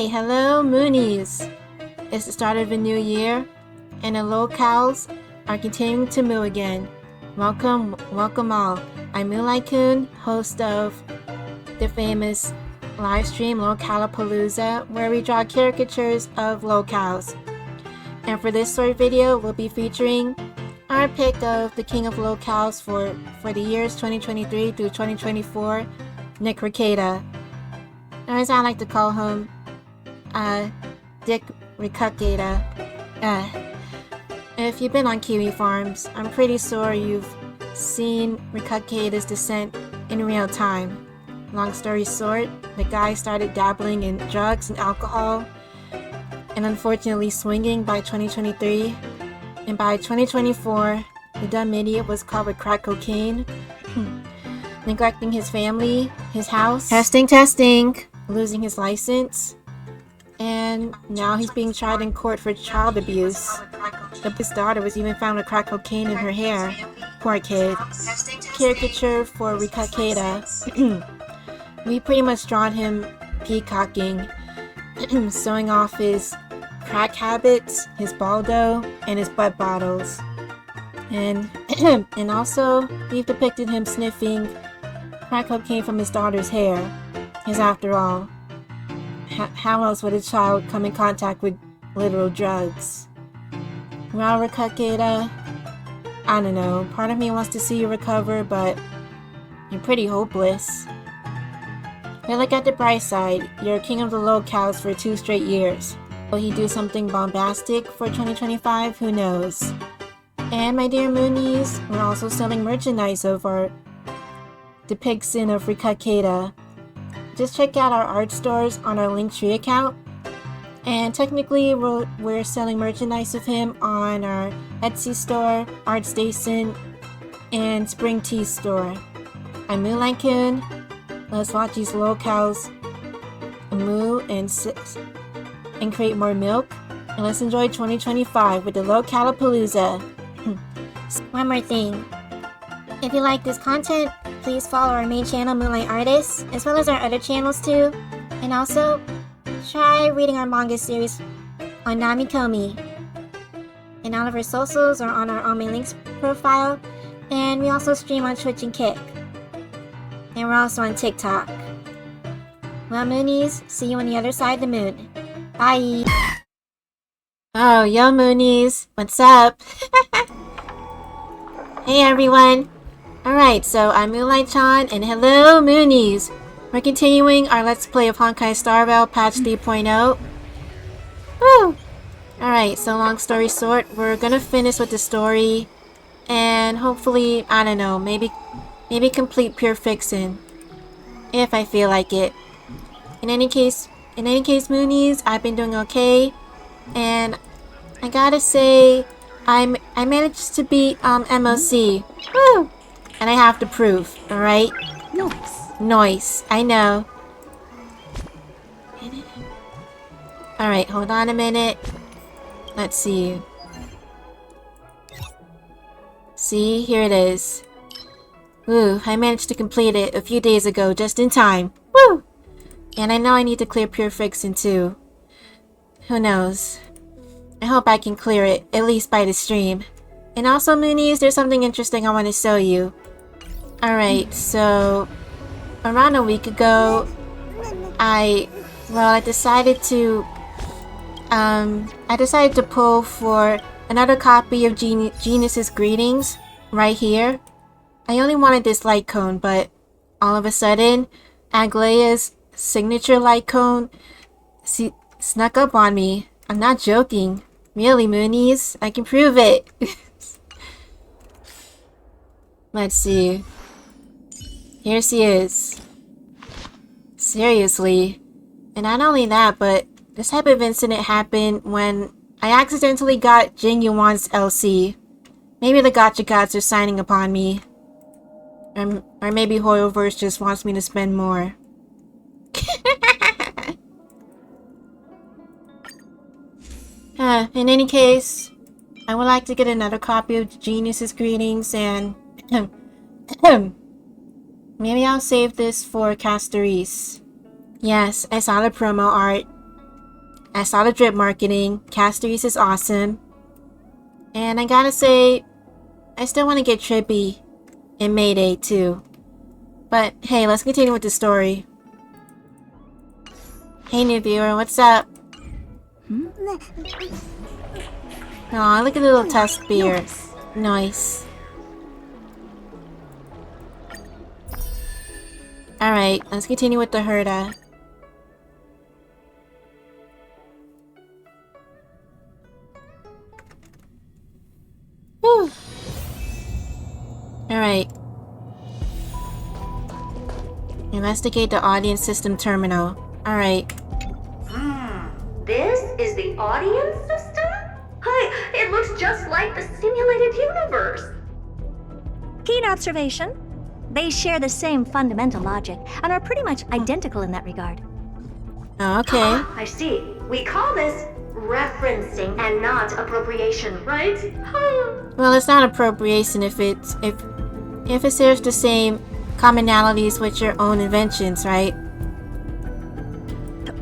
Alright, hello Moonies! It's the start of a new year, and the locals are continuing to moo again. Welcome all. I'm MoonliightGaming, host of the famous live stream Localapalooza, where we draw caricatures of locals. And for this short video, we'll be featuring our pick of the king of locals for the years 2023 through 2024, NIKADOR. Or as I like to call him, Dick Ricukata. If you've been on Kiwi Farms, I'm pretty sure you've seen Ricukata's descent in real time. Long story short, the guy started dabbling in drugs and alcohol, and unfortunately swinging by 2023. And by 2024, the dumb idiot was caught with crack cocaine, neglecting his family, his house, testing, losing his license, and now he's being tried in court for child abuse. His daughter was even found with crack cocaine in her hair. Poor kid. Caricature for Ricukata. We pretty much drawn him peacocking, showing off his crack habits, his baldo, and his butt bottles. And also, we've depicted him sniffing crack cocaine from his daughter's hair. Because after all, how else would a child come in contact with literal drugs? Well, Ricukata, I don't know, part of me wants to see you recover, but you're pretty hopeless. But look at the bright side, you're king of the locals for 2 straight years. Will he do something bombastic for 2025? Who knows? And my dear Moonies, we're also selling merchandise of our depiction of Ricukata. Just check out our art stores on our Linktree account. And technically, we're selling merchandise of him on our Etsy store, ArtStation, and Spring Tea store. I'm MoonliightGaming. Let's watch these locals moo and create more milk. And let's enjoy 2025 with the Localapalooza. One more thing. If you like this content, please follow our main channel, Moonlight Artists, as well as our other channels too. And also, try reading our manga series on Namikomi. And all of our socials are on our Omi Links profile. And we also stream on Twitch and Kick. And we're also on TikTok. Well, Moonies, see you on the other side of the moon. Bye! Oh, yo Moonies, what's up? Hey everyone! Alright, so I'm Moonlight-chan, and hello Moonies! We're continuing our Let's Play of Honkai Star Rail patch 3.0. Woo! Alright, so long story short, we're gonna finish with the story, and hopefully, I don't know, maybe complete Pure Fiction. If I feel like it. In any case, Moonies, I've been doing okay, and I gotta say, I managed to beat MOC. Woo! And I have to prove, alright? Nice, I know. Alright, hold on a minute. Let's see. See, here it is. Ooh, I managed to complete it a few days ago, just in time. Woo! And I know I need to clear Pure Fiction too. Who knows? I hope I can clear it, at least by the stream. And also, Moonies, there's something interesting I want to show you. Alright, so around a week ago, I decided to pull for another copy of Genius's Greetings right here. I only wanted this light cone, but all of a sudden, Aglaea's signature light cone snuck up on me. I'm not joking. Really, Moonies, I can prove it. Let's see. Here she is. Seriously. And not only that, but this type of incident happened when I accidentally got Jing Yuan's LC. Maybe the Gacha gods are signing upon me. Or maybe Hoyoverse just wants me to spend more. In any case, I would like to get another copy of Genius's Greetings, and maybe I'll save this for Castorice. Yes, I saw the promo art. I saw the drip marketing. Castorice is awesome. And I gotta say, I still want to get trippy in Mayday too. But hey, let's continue with the story. Hey new viewer, what's up? Aw, look at the little test beer. Nice. Alright, let's continue with the Herda. Whew. Alright. Investigate the audience system terminal. Alright. This is the audience system? Hi, it looks just like the simulated universe. Keen observation. They share the same fundamental logic and are pretty much identical in that regard. Oh, okay. I see. We call this referencing and not appropriation, right? Well, it's not appropriation if it shares the same commonalities with your own inventions, right?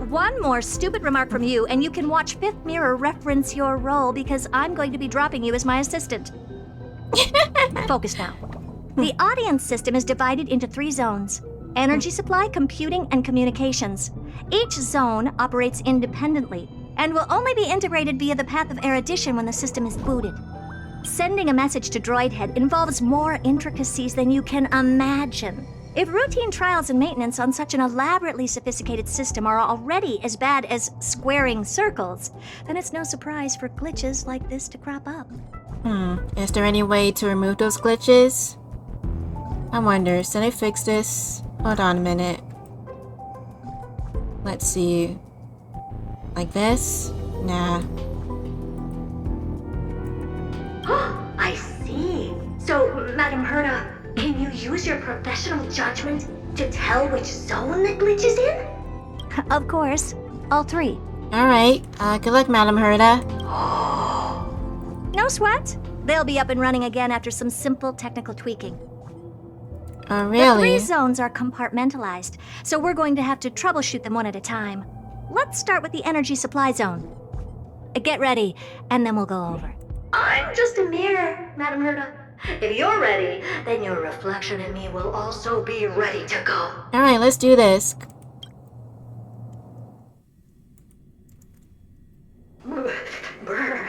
One more stupid remark from you, and you can watch Fifth Mirror reference your role because I'm going to be dropping you as my assistant. Focus now. The audience system is divided into 3 zones: energy supply, computing, and communications. Each zone operates independently and will only be integrated via the path of erudition when the system is booted. Sending a message to Droidhead involves more intricacies than you can imagine. If routine trials and maintenance on such an elaborately sophisticated system are already as bad as squaring circles, then it's no surprise for glitches like this to crop up. Is there any way to remove those glitches? I wonder, should I fix this? Hold on a minute. Let's see. Like this? Nah. I see. So, Madam Herda, can you use your professional judgment to tell which zone the glitch is in? Of course. All 3. Alright, good luck, Madam Herda. No sweat. They'll be up and running again after some simple technical tweaking. Oh, The really? 3 zones are compartmentalized, so we're going to have to troubleshoot them one at a time. Let's start with the energy supply zone. Get ready, and then we'll go over. I'm just a mirror, Madam Herda. If you're ready, then your reflection in me will also be ready to go. Alright, let's do this. Brr,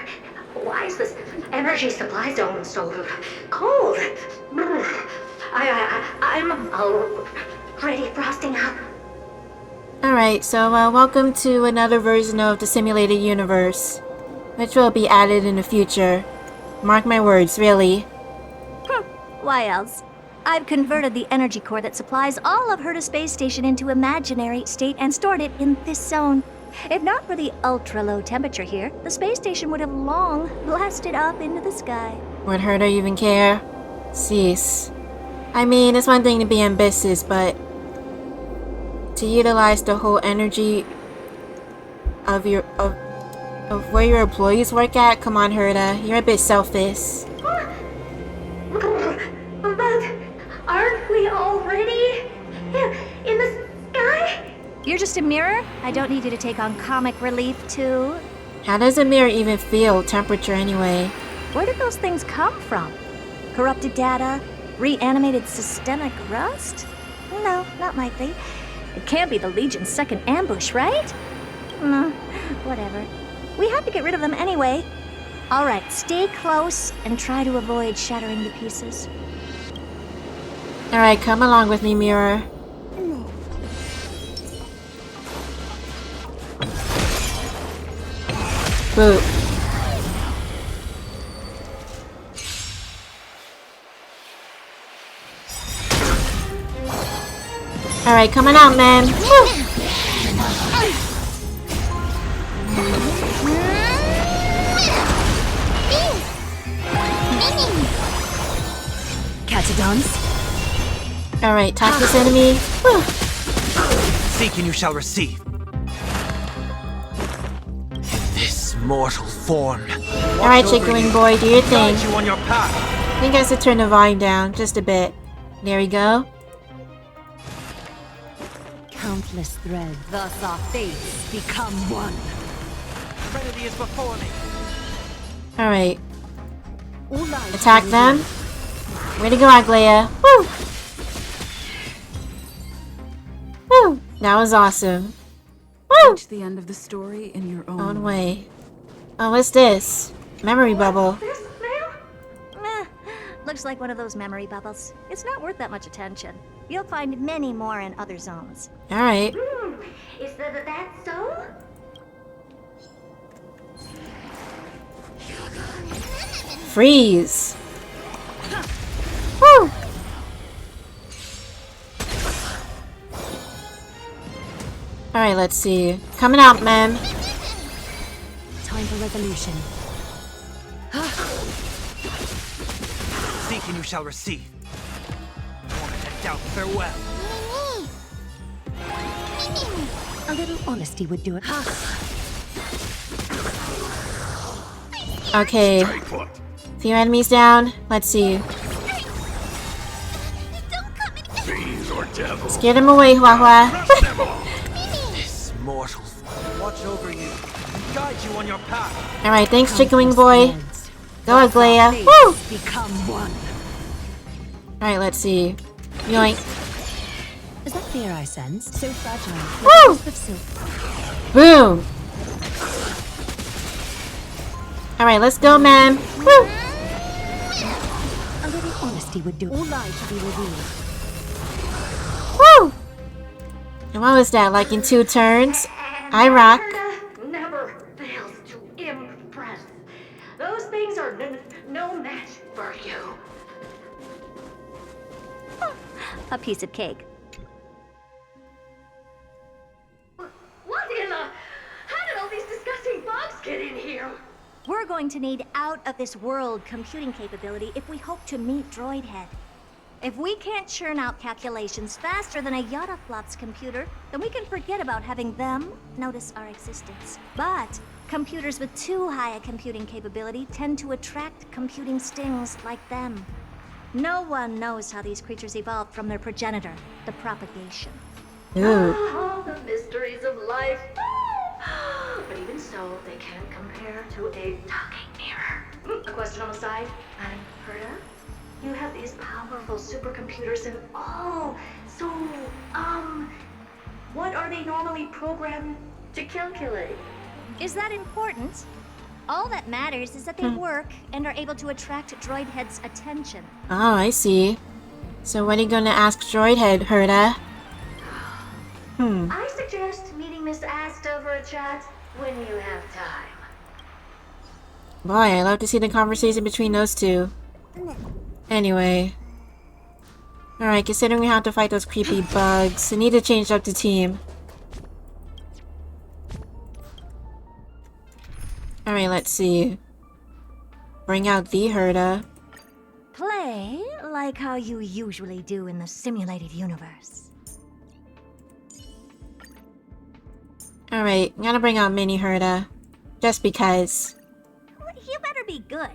why is this energy supply zone so cold? Brr, I'm already frosting up. Alright, so welcome to another version of the simulated universe, which will be added in the future. Mark my words, really. Why else? I've converted the energy core that supplies all of Herda Space Station into imaginary state and stored it in this zone. If not for the ultra-low temperature here, the space station would have long blasted up into the sky. Would Herda even care? Cease. I mean, it's one thing to be ambitious, but to utilize the whole energy of where your employees work at? Come on, Herda, you're a bit selfish. But aren't we already in the sky? You're just a mirror? I don't need you to take on comic relief, too. How does a mirror even feel temperature anyway? Where did those things come from? Corrupted data? Reanimated systemic rust? No, not likely. It can't be the Legion's second ambush, right? No, whatever. We have to get rid of them anyway. All right, stay close and try to avoid shattering to pieces. Alright, come along with me, mirror. Boop. Alright, coming out, man. Woo! Catadons? Alright, talk this enemy. Woo! Seek and you shall receive. In this mortal form. Alright, chicken wing boy, do your thing. Guide you on your path. I think I should turn the volume down just a bit. There we go. Countless threads, thus our fates become one. serenity is before me. Alright. Attack them. Way to go, Aglaia. Woo! Woo! That was awesome. Woo! Reach the end of the story in your Own way. Oh, what's this? Memory bubble. This, ma'am? Looks like one of those memory bubbles. It's not worth that much attention. You'll find many more in other zones. Alright. Is that so? Freeze! Woo! Alright, let's see. Coming out, man. Time for resolution. Seek and you shall receive. Moment and doubt, farewell. A little honesty would do it. Okay. Few enemies down. Let's see. Scare them away, Hua Hua. This mortal watch over you and guide you on your path. Alright, thanks, Chicken Wing Boy. Go, Aglaia. Woo! Become one. Alright, let's see. Yoink. Is that fear I sense? So fragile. Woo! Of silk. Boom! Alright, let's go, man. Woo! A little honesty would do. All lies should be revealed. Woo! And what was that, like in 2 turns? I rock. Never fails to impress. Those things are no match for you. A piece of cake. What in the... How did all these disgusting bugs get in here? We're going to need out-of-this-world computing capability if we hope to meet Droidhead. If we can't churn out calculations faster than a Yottaflop's computer, then we can forget about having them notice our existence. But computers with too high a computing capability tend to attract computing stings like them. No one knows how these creatures evolved from their progenitor, the propagation. Ooh. All the mysteries of life. But even so, they can't compare to a talking mirror. A question on the side. I'm Herta. You have these powerful supercomputers and all. So, what are they normally programmed to calculate? Is that important? All that matters is that they work and are able to attract Droidhead's attention. Oh, I see. So what are you gonna ask Droidhead, Herta? I suggest meeting Miss Asta for a chat when you have time. Boy, I love to see the conversation between those two. Anyway. Alright, considering we have to fight those creepy bugs, I need to change up the team. Alright, let's see. Bring out the Herta. Play like how you usually do in the simulated universe. Alright, I'm gonna bring out Mini Herta. Just because. You better be good.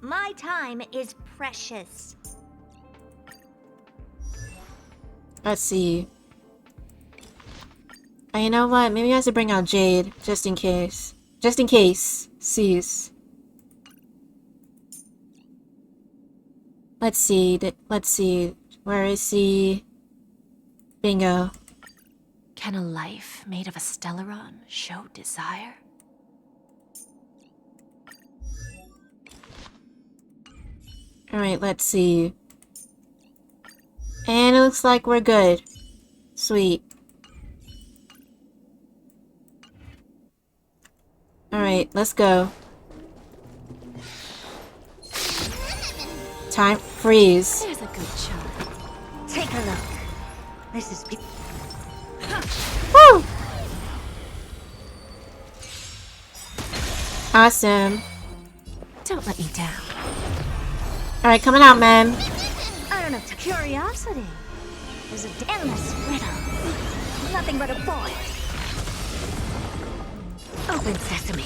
My time is precious. Let's see. Oh, you know what? Maybe I have to bring out Jade, just in case. Just in case. Cease. Let's see. Let's see. Where is he? Bingo. Can a life made of a Stellaron show desire? Alright, let's see. And it looks like we're good. Sweet. Alright, let's go. Time freeze. There's a good chunk. Take a look. This is... Woo! Awesome. Don't let me down. Alright, coming out, man. Out of curiosity. There's an endless riddle. Nothing but a void. Open sesame.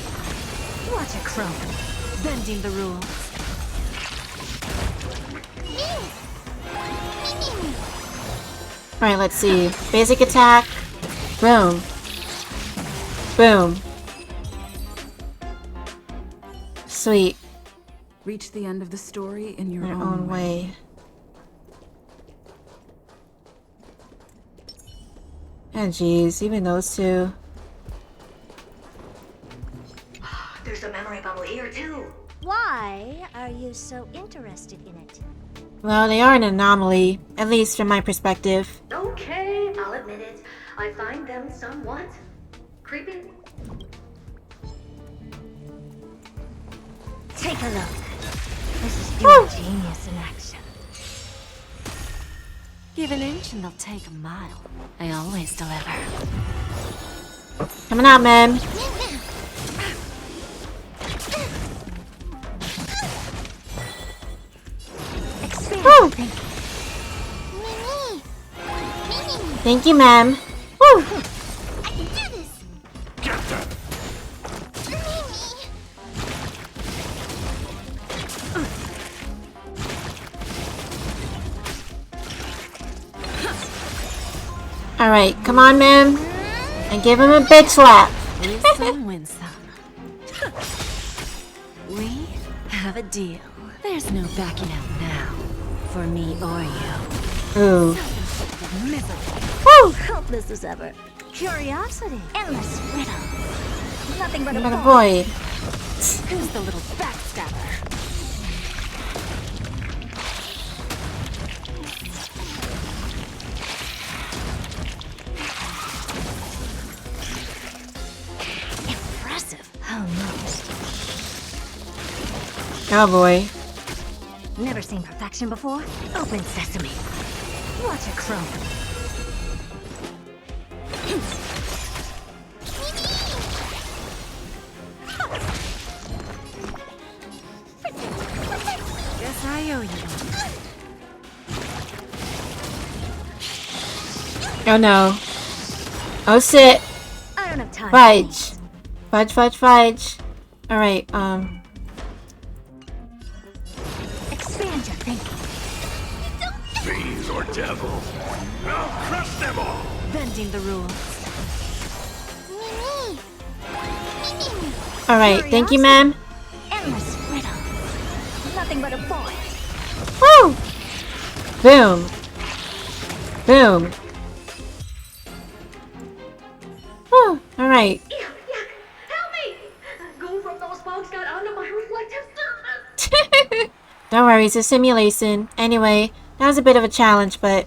Watch a crone. Bending the rules. Alright, let's see. Basic attack. Boom. Boom. sweet. Reach the end of the story in your Their own way. And jeez, even those two. There's a memory bubble here too. Why are you so interested in it? Well, they are an anomaly, at least from my perspective. Okay, I'll admit it. I find them somewhat creepy. Take a look. This is your genius in action. Give an inch and they'll take a mile. I always deliver. Coming out, man. Woo! Thank you, ma'am. Woo! Alright, come on, ma'am. And give him a big slap. Lose some, win some. We have a deal. There's no backing out now. For me or you. Ooh. Woo! Helpless as ever. Curiosity. Endless riddle. Nothing but a But a void. void. Who's the little backstabber? Impressive. Almost. Oh boy. Never seen perfection before? Open sesame. Watch it chrome. Guess I owe you one. Oh no. Oh shit. I don't have time. Fudge. Fudge, fudge, fudge. Alright, Expand your thinking. Fiends or devils. I'll crush them all. Bending the rules. alright, thank you, ma'am. Endless riddle. Nothing but a void. Woo! Boom. Boom. Whew, alright. Yuck, yuck. Help me! Goo from those bugs got under my reflective surface. Don't worry, it's a simulation. Anyway, that was a bit of a challenge, but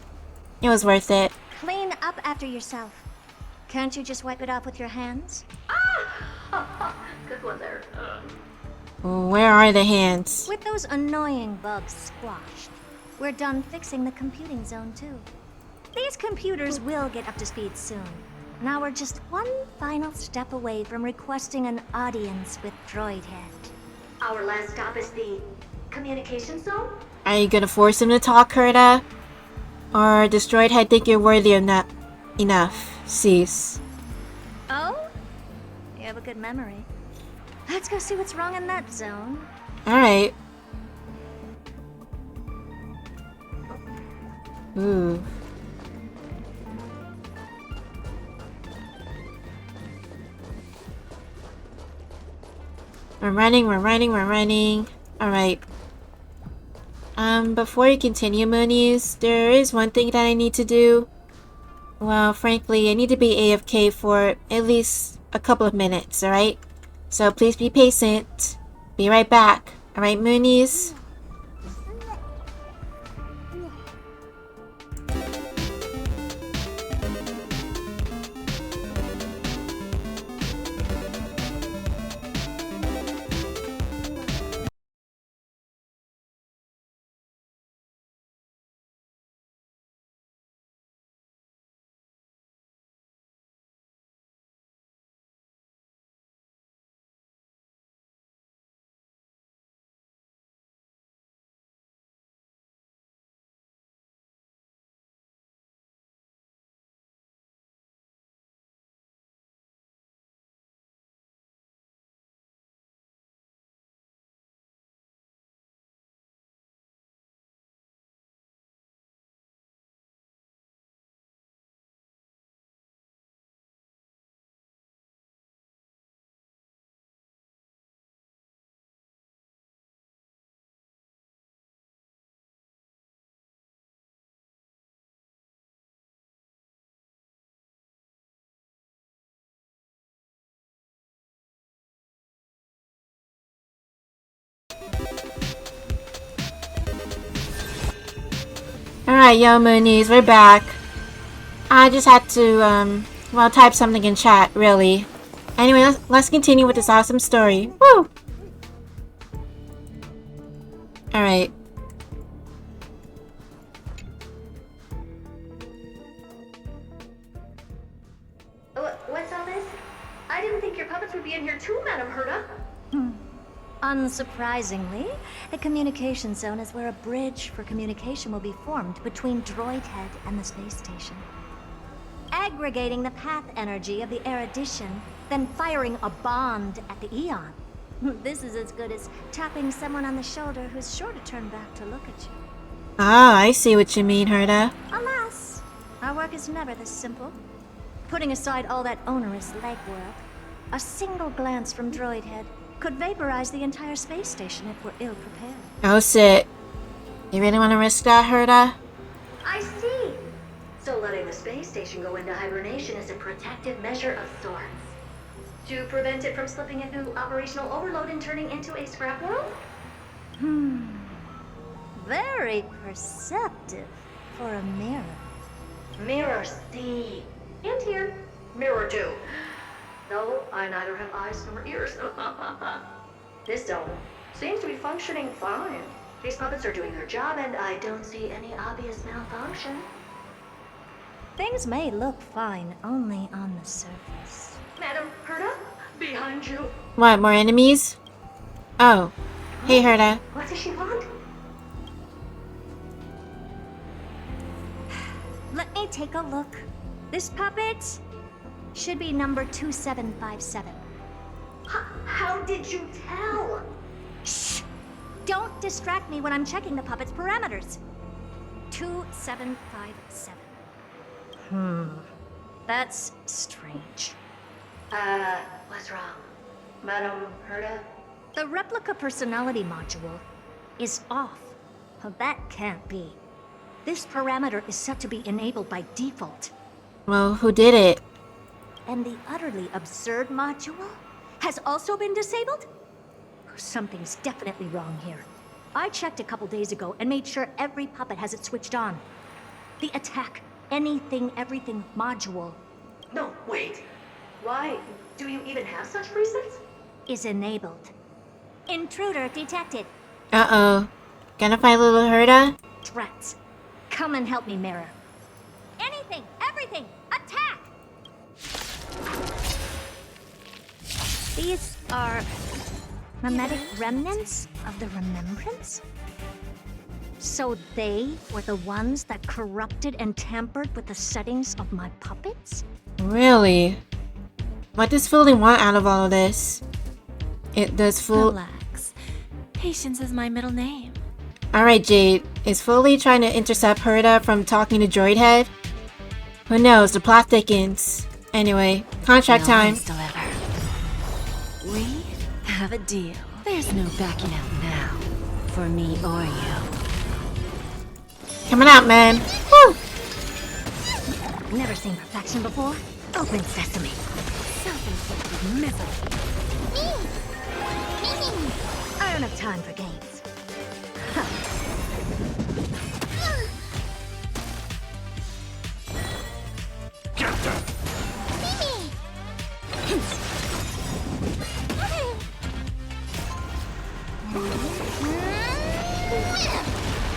it was worth it. Clean up after yourself. Can't you just wipe it off with your hands? Good one there. Where are the hands? With those annoying bugs squashed, we're done fixing the computing zone too. These computers will get up to speed soon. Now we're just one final step away from requesting an audience with Droidhead. Our last stop is the communication zone? Are you gonna force him to talk, Herta? Or does Droidhead think you're worthy of enough? Cease. Oh? You have a good memory. Let's go see what's wrong in that zone. Alright. Ooh. We're running, we're running, we're running. Alright. Before you continue, Moonies, there is one thing that I need to do. Well, frankly, I need to be AFK for at least a couple of minutes, alright? So please be patient. Be right back. Alright, Moonies? Alright, yo, Moonies, we're back. I just had to, well, type something in chat, really. Anyway, let's continue with this awesome story. Woo! Alright. What's all this? I didn't think your puppets would be in here too, Madam Herta. Unsurprisingly, the communication zone is where a bridge for communication will be formed between Droid Head and the space station. Aggregating the path energy of the erudition, then firing a bond at the Eon. This is as good as tapping someone on the shoulder who's sure to turn back to look at you. Ah, I see what you mean, Herta. Alas, our work is never this simple. Putting aside all that onerous legwork, a single glance from Droid Head could vaporize the entire space station if we're ill-prepared. Oh, shit. You really want to risk that, Herta? I see. So letting the space station go into hibernation is a protective measure of sorts. To prevent it from slipping into operational overload and turning into a scrap world? Very perceptive for a mirror. Mirror see. And here. Mirror do. No, I neither have eyes nor ears. This dome seems to be functioning fine. These puppets are doing their job and I don't see any obvious malfunction. Things may look fine only on the surface. Madam Herta, behind you. What, more enemies? Oh. Hey, Herta. What does she want? Let me take a look. This puppet should be number 2757. How did you tell? Shh! Don't distract me when I'm checking the puppet's parameters. 2757. That's strange. What's wrong? Madam Herta? The replica personality module is off. Well, that can't be. This parameter is set to be enabled by default. Well, who did it? And the utterly absurd module has also been disabled? Something's definitely wrong here. I checked a couple days ago and made sure every puppet has it switched on. The attack, anything, everything module No, wait. Why? Do you even have such presets? is enabled. Intruder detected. Uh-oh. Gonna find little Herta? Drats. Come and help me, Mirror. Anything, everything, attack! These are mimetic remnants of the Remembrance? So they were the ones that corrupted and tampered with the settings of my puppets? Really? What does Fully want out of all of this? It does Fully... Relax. Patience is my middle name. Alright, Jade. Is Fully trying to intercept Herta from talking to Droid Head? Who knows? The plot thickens. Anyway, contract No time. one's deliver. We have a deal. There's no backing out now. For me or you. Coming out, man. Woo! Never seen perfection before? Open sesame. Self-inflicted misery. I don't have time for games.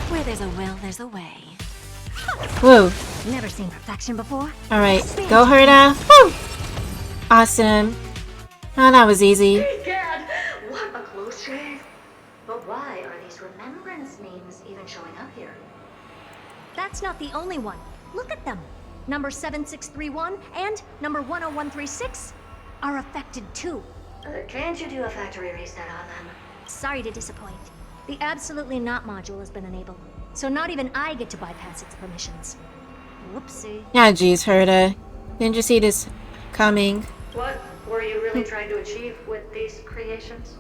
Where there's a will, there's a way. Woo. Never seen perfection before? Alright, go Herta. Woo! Awesome. Oh, that was easy. Egad, what a close shave. But why are these remembrance names even showing up here? That's not the only one. Look at them. Number 7631 and number 10136 are affected too. Can't you do a factory reset on them? Sorry to disappoint. The Absolutely Not module has been enabled, so not even I get to bypass its permissions. Whoopsie. Yeah, geez, Herta. Didn't you see this coming? What were you really trying to achieve with these creations?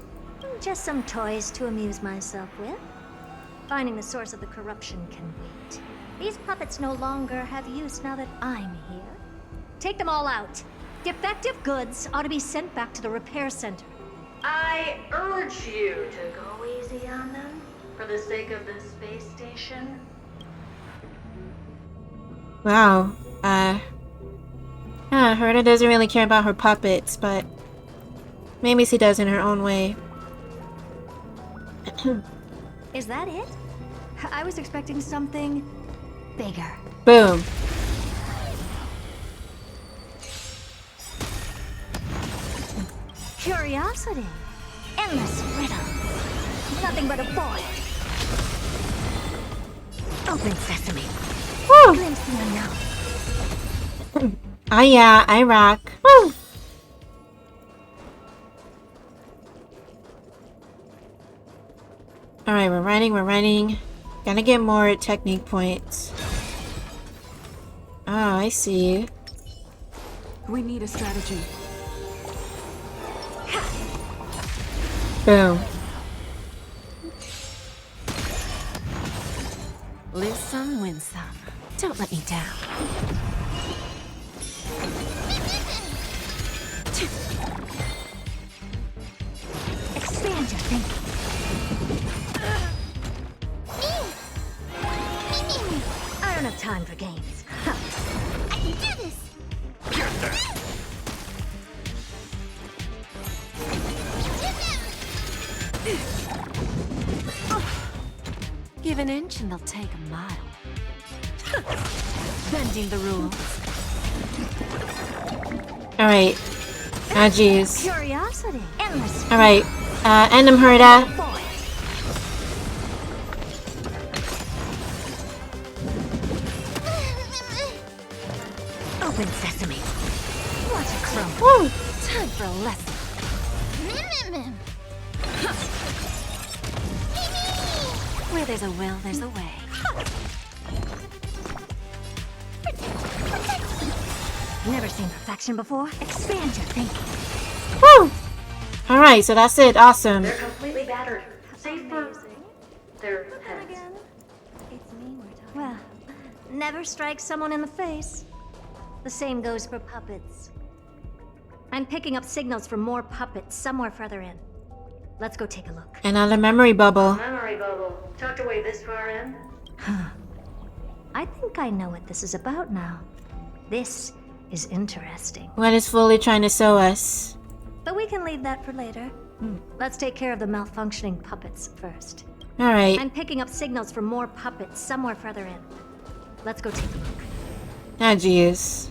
Just some toys to amuse myself with. Finding the source of the corruption can wait. These puppets no longer have use now that I'm here. Take them all out. Defective goods ought to be sent back to the repair center. I urge you to go easy on them for the sake of the space station. Wow. Herta doesn't really care about her puppets, but maybe she does in her own way. Is that it? I was expecting something bigger. Boom. Curiosity. Endless riddle. Nothing but a void. Open sesame. Woo! Glimpse the unknown. Oh yeah, I rock. Woo! Alright, we're running. Gotta get more technique points. Oh, I see. We need a strategy. Boom. Live some, win some. Don't let me down. Expand your thinking. I don't have time for games. I can do this! Give an inch and they'll take a mile. Bending the rules. Alright. Ah, jeez. Curiosity. Endless. Alright. End him, Herta. void. Open sesame. What a crumb. Woo! Time for a lesson. Where there's a will, there's a way. Never seen perfection before. Expand your thinking. Woo! Alright, so that's it. Awesome. They're completely battered. Save for their heads. Well, never strike someone in the face. The same goes for puppets. I'm picking up signals from more puppets somewhere further in. Let's go take a look. Another memory bubble. Memory bubble. Tucked away this far in. I think I know what this is about now. This is interesting. What is Fully trying to show us? But we can leave that for later. Let's take care of the malfunctioning puppets first. Alright. I'm picking up signals from more puppets somewhere further in. Let's go take a look. Ah, jeez.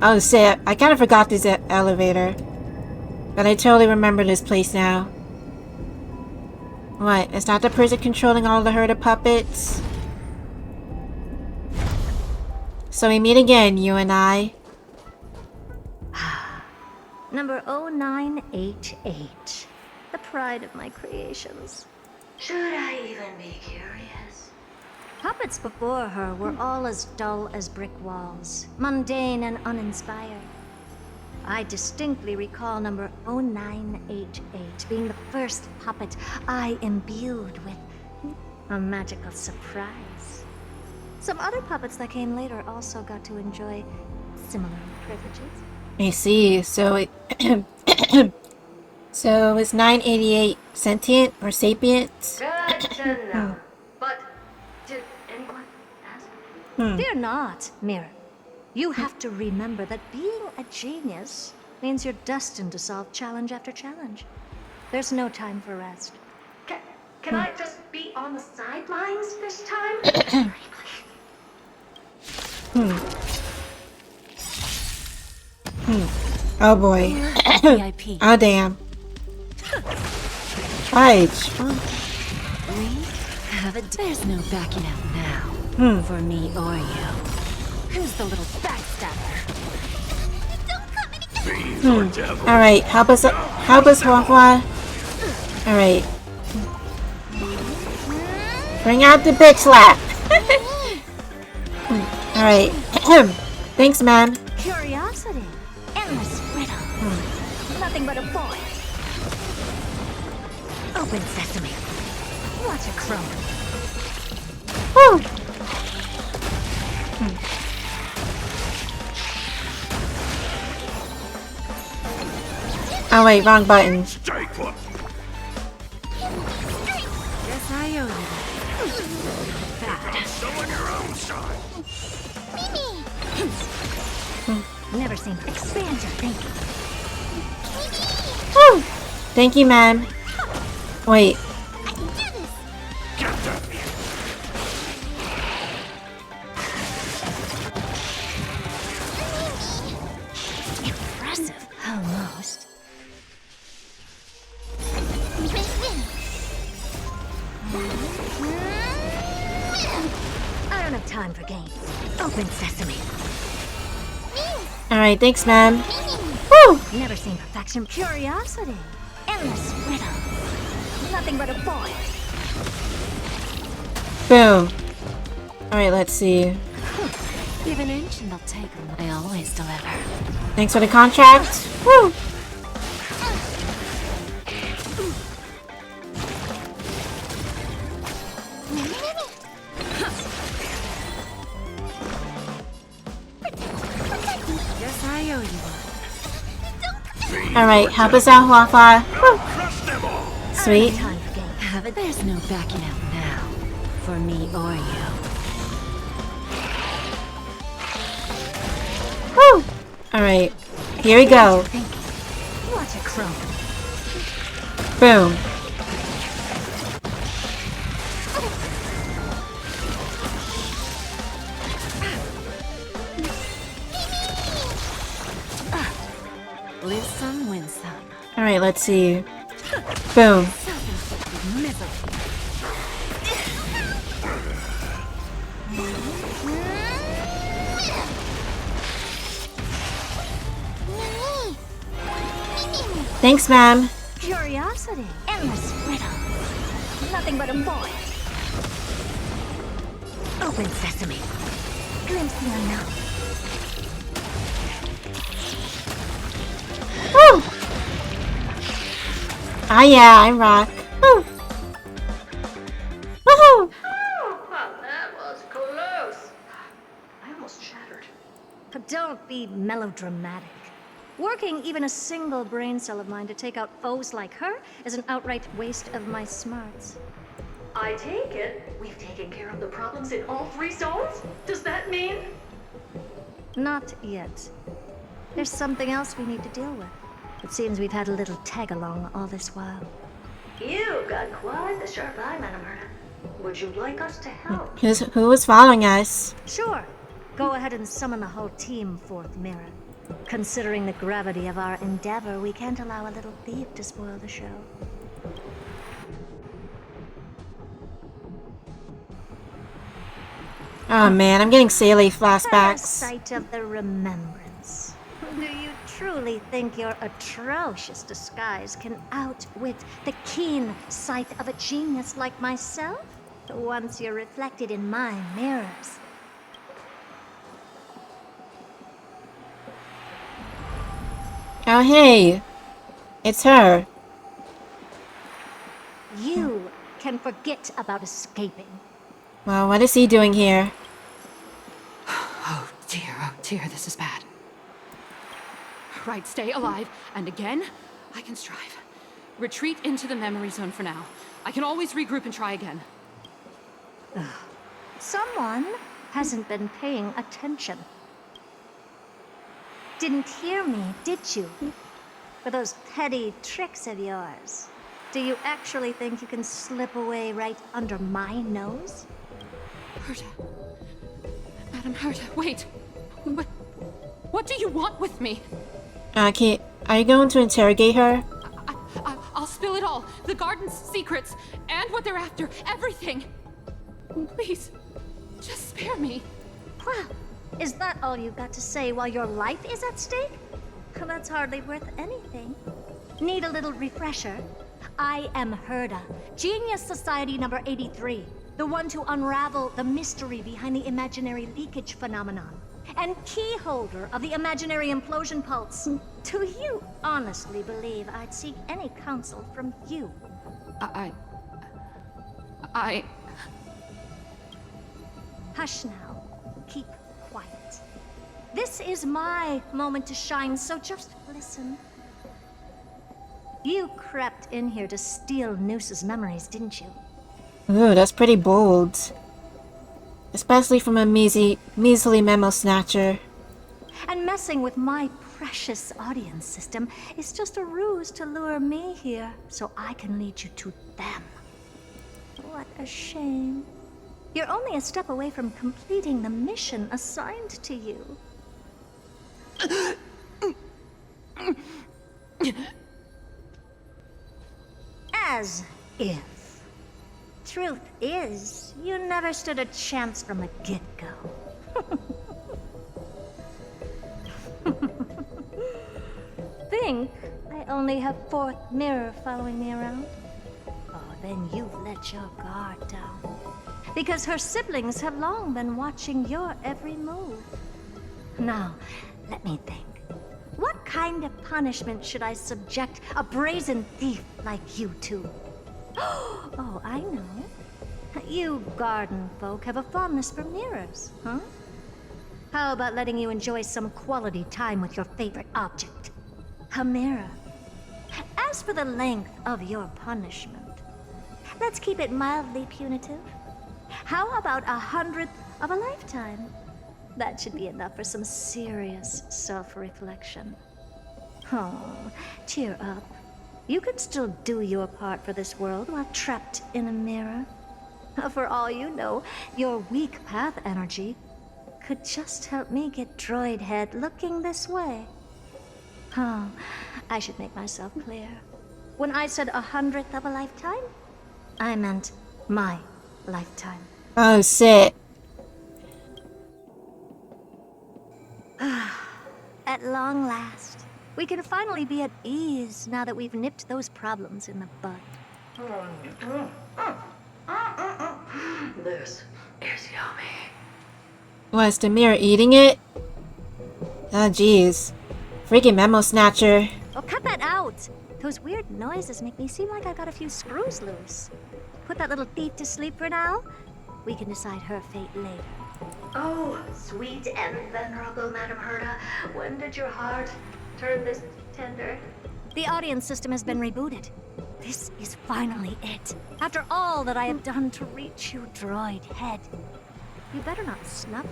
Oh, shit. I kind of forgot this elevator. But I totally remember this place now. What? Is that the person controlling all the Herta puppets? So we meet again, you and I. Number 0988. The pride of my creations. Should I even be curious? Puppets before her were all as dull as brick walls, mundane and uninspired. I distinctly recall number 0988 being the first puppet I imbued with a magical surprise. Some other puppets that came later also got to enjoy similar privileges. I see. So it so is 988 sentient or sapient? Good to know. But did anyone ask? Fear not, Mirror. You have to remember that being a genius means you're destined to solve challenge after challenge. There's no time for rest. Can I just be on the sidelines this time? Oh boy. VIP. Oh damn. Fudge. We have a. There's no backing out now. For me or you. Who's the little backstabber? Alright, help us, Hua Hua. Alright. Bring out the big slap. Alright. Thanks, ma'am. Curiosity. Endless riddle. Nothing but a void. Open sesame. Watch it crumble. Woo! Oh wait, wrong button. Stay put. Guess I owe you. So on your own side. Never seen. Expand your thinking. Woo! Thank you, ma'am. Wait. Get that. Impressive. Almost. I don't have time for games. Open sesame. Alright, thanks, ma'am. Woo! Never seen perfection. Curiosity. Endless riddle. Nothing but a boy. Boom. Alright, let's see. Give an inch and they'll take them. They always deliver. Thanks for the contract. Woo! Guess I owe you one. Alright, help us out, Wafa. Woo! Crush them all. Sweet. Time for games. Have it. There's no backing out now. For me or you. Woo! Alright, here we go. Watch it crumble. Boom. Live some, win some. Alright, let's see. Boom. Self-inflicted misery. Thanks, ma'am. Curiosity. Endless riddle. Nothing but a boy. Open sesame. Glimpse the unknown. Woo! Ah yeah, I rock. Woo! Woohoo! Well, that was close. I almost shattered. But don't be melodramatic. Working even a single brain cell of mine to take out foes like her is an outright waste of my smarts. I take it we've taken care of the problems in all 3 zones? Does that mean? Not yet. There's something else we need to deal with. It seems we've had a little tag-along all this while. You've got quite the sharp eye, Madam Murder. Would you like us to help? Who was following us? Sure. Go ahead and summon the whole team, Fourth Mirror. Considering the gravity of our endeavor, we can't allow a little thief to spoil the show. Oh man, I'm getting Saley flashbacks. Sight of the remembrance. Do you truly think your atrocious disguise can outwit the keen sight of a genius like myself? Once you're reflected in my mirrors. Oh hey, it's her. You can forget about escaping. Well, what is he doing here? Oh dear, this is bad. Right, stay alive, and again, I can strive. Retreat into the memory zone for now. I can always regroup and try again. Someone hasn't been paying attention. Didn't hear me, did you? For those petty tricks of yours. Do you actually think you can slip away right under my nose? Herta. Madam Herta, wait. What do you want with me? Are you going to interrogate her? I'll spill it all. The garden's secrets, and what they're after. Everything. Please, just spare me. Well, is that all you've got to say while your life is at stake? Well, that's hardly worth anything. Need a little refresher? I am Herta, Genius Society number 83, the one to unravel the mystery behind the imaginary leakage phenomenon. and key holder of the imaginary implosion pulse. Do you honestly believe I'd seek any counsel from you? I... Hush now. Keep quiet. This is my moment to shine, so just listen. You crept in here to steal Noose's memories, didn't you? Ooh, that's pretty bold. Especially from a measly memo snatcher. And messing with my precious audience system is just a ruse to lure me here so I can lead you to them. What a shame. You're only a step away from completing the mission assigned to you. As if. Truth is, you never stood a chance from the get-go. Think I only have fourth mirror following me around? Oh, then you've let your guard down. Because her siblings have long been watching your every move. Now, let me think. What kind of punishment should I subject a brazen thief like you to? Oh, I know. You garden folk have a fondness for mirrors, huh? How about letting you enjoy some quality time with your favorite object? A mirror. As for the length of your punishment, let's keep it mildly punitive. How about 100th of a lifetime? That should be enough for some serious self-reflection. Oh, cheer up. You can still do your part for this world while trapped in a mirror. For all you know, your weak path energy could just help me get droid head looking this way. Oh, I should make myself clear. When I said 100th of a lifetime, I meant my lifetime. Oh, shit. At long last, we can finally be at ease now that we've nipped those problems in the bud. This is yummy. Was the mirror eating it? Oh, jeez. Freaking memo snatcher. Oh, cut that out! Those weird noises make me seem like I got a few screws loose. Put that little thief to sleep for now. We can decide her fate later. Oh, sweet and venerable Madam Herda, when did your heart turn this tender? The audience system has been rebooted. This is finally it. After all that I have done to reach you, droid head. You better not snub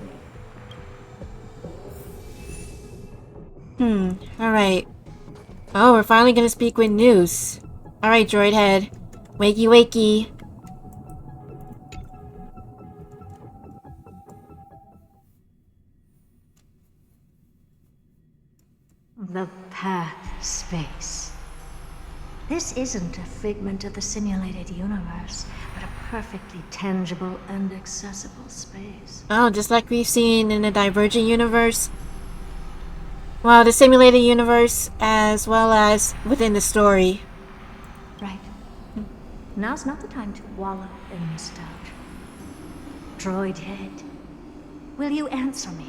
me. Alright. Oh, we're finally gonna speak with Noose. Alright, droid head. Wakey wakey. The path space. This isn't a figment of the simulated universe, but a perfectly tangible and accessible space. Oh, just like we've seen in the Divergent universe. Well, the simulated universe, as well as within the story. Right. Now's not the time to wallow in nostalgia. Droid head, will you answer me?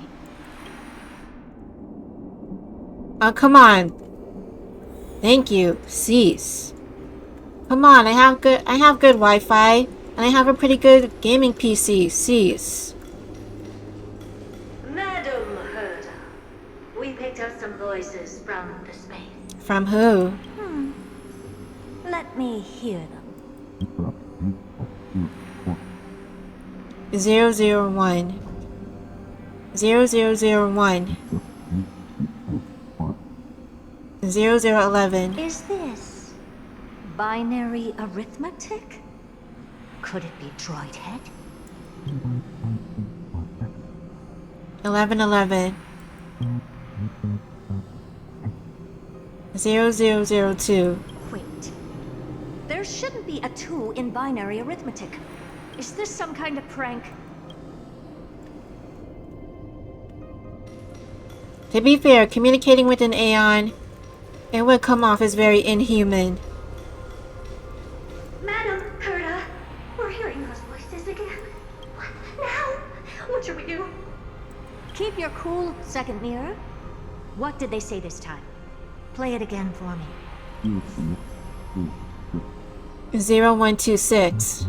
Oh, come on. Thank you. Cease. Come on, I have good Wi-Fi, and I have a pretty good gaming PC. Cease. Madam Herda, we picked up some voices from the space. From who? Let me hear them. 001. 0001. 0011. Is this binary arithmetic? Could it be droid head? 1111. 0002. Wait. There shouldn't be a 2 in binary arithmetic. Is this some kind of prank? To be fair, communicating with an Aeon, it would come off as very inhuman. Madam Herda, we're hearing those voices again. What now? What should we do? Keep your cool, second mirror. What did they say this time? Play it again for me. 0126.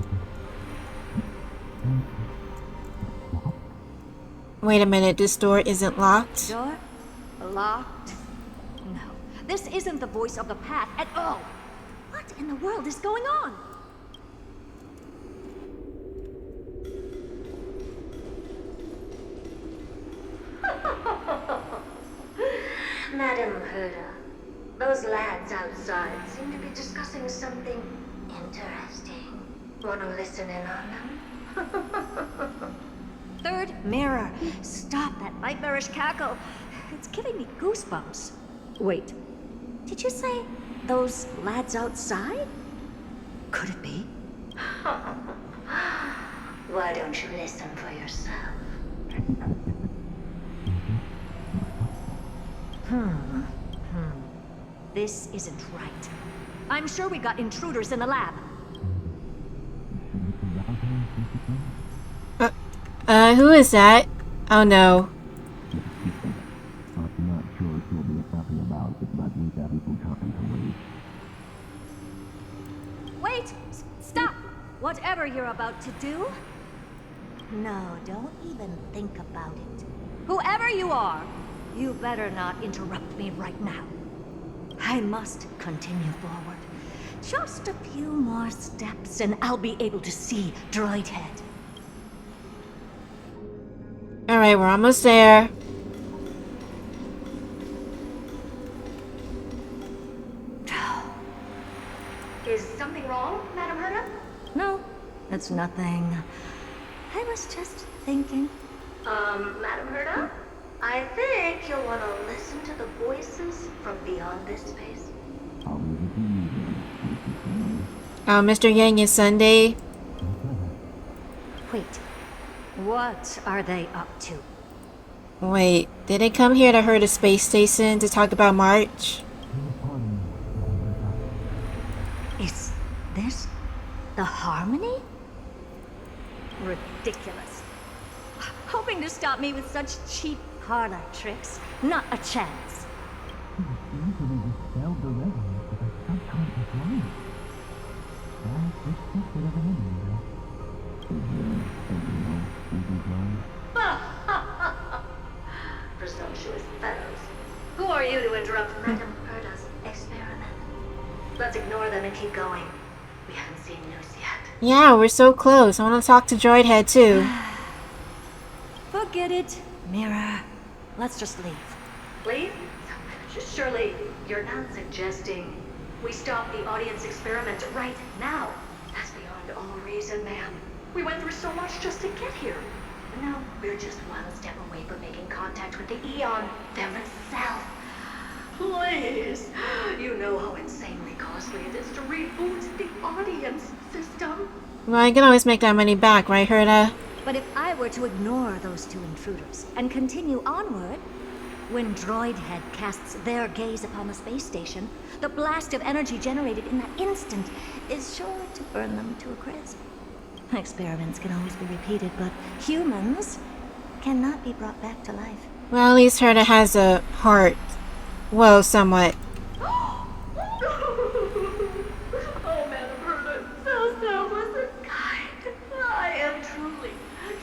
Wait a minute, this door isn't locked? Door? Locked? No. This isn't the voice of the path at all. What in the world is going on? Madam Herda, those lads outside seem to be discussing something interesting. Want to listen in on them? Third mirror. Stop that nightmarish cackle. It's giving me goosebumps. Wait. Did you say those lads outside? Could it be? Why don't you listen for yourself? This isn't right. I'm sure we got intruders in the lab. Who is that? Oh no. Wait! Stop! Whatever you're about to do. No, don't even think about it. Whoever you are, you better not interrupt me right now. I must continue forward. Just a few more steps and I'll be able to see Droid Head. Alright, we're almost there. Is something wrong, Madam Herda? No, it's nothing. I was just thinking. Madam Herda? I think you'll want to listen to the voices from beyond this space. Oh, Mr. Yang is Sunday. Wait, what are they up to? Wait, did they come here to hurt a space station to talk about March? Is this the Harmony? Ridiculous. Hoping to stop me with such cheap parlor tricks? Not a chance. Presumptuous fellows. Who are you to interrupt Madam Herda's experiment? Let's ignore them and keep going. We haven't seen news yet. Yeah, we're so close. I want to talk to Droid Head too. Forget it, Mirror. Let's just leave. Leave? Surely you're not suggesting we stop the audience experiment right now. That's beyond all reason, ma'am. We went through so much just to get here. And now we're just one step away from making contact with the Eon themselves. Please. You know how insanely costly it is to reboot the audience system. Well, I can always make that money back, right, Herda? But if I were to ignore those two intruders and continue onward, when Droid Head casts their gaze upon the space station, the blast of energy generated in that instant is sure to burn them to a crisp. Experiments can always be repeated, but humans cannot be brought back to life. Well, at least Herda has a heart. Well, somewhat. Oh, Madam Herda, so selfless and kind. I am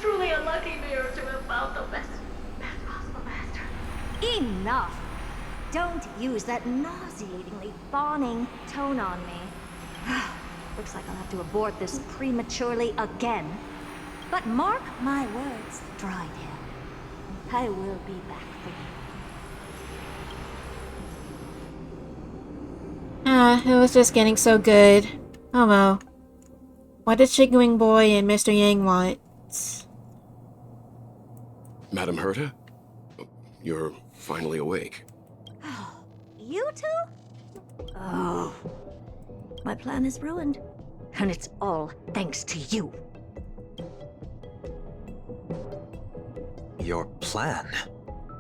truly a lucky mirror to have found the best possible master. Enough! Don't use that nauseatingly fawning tone on me. Looks like I'll have to abort this prematurely again. But mark my words, Droid Head. I will be back for you. It was just getting so good. Oh well. What did Chicken Wing Boy and Mr. Yang want? Madam Herta? You're finally awake. You two? Oh. My plan is ruined. And it's all thanks to you. Your plan?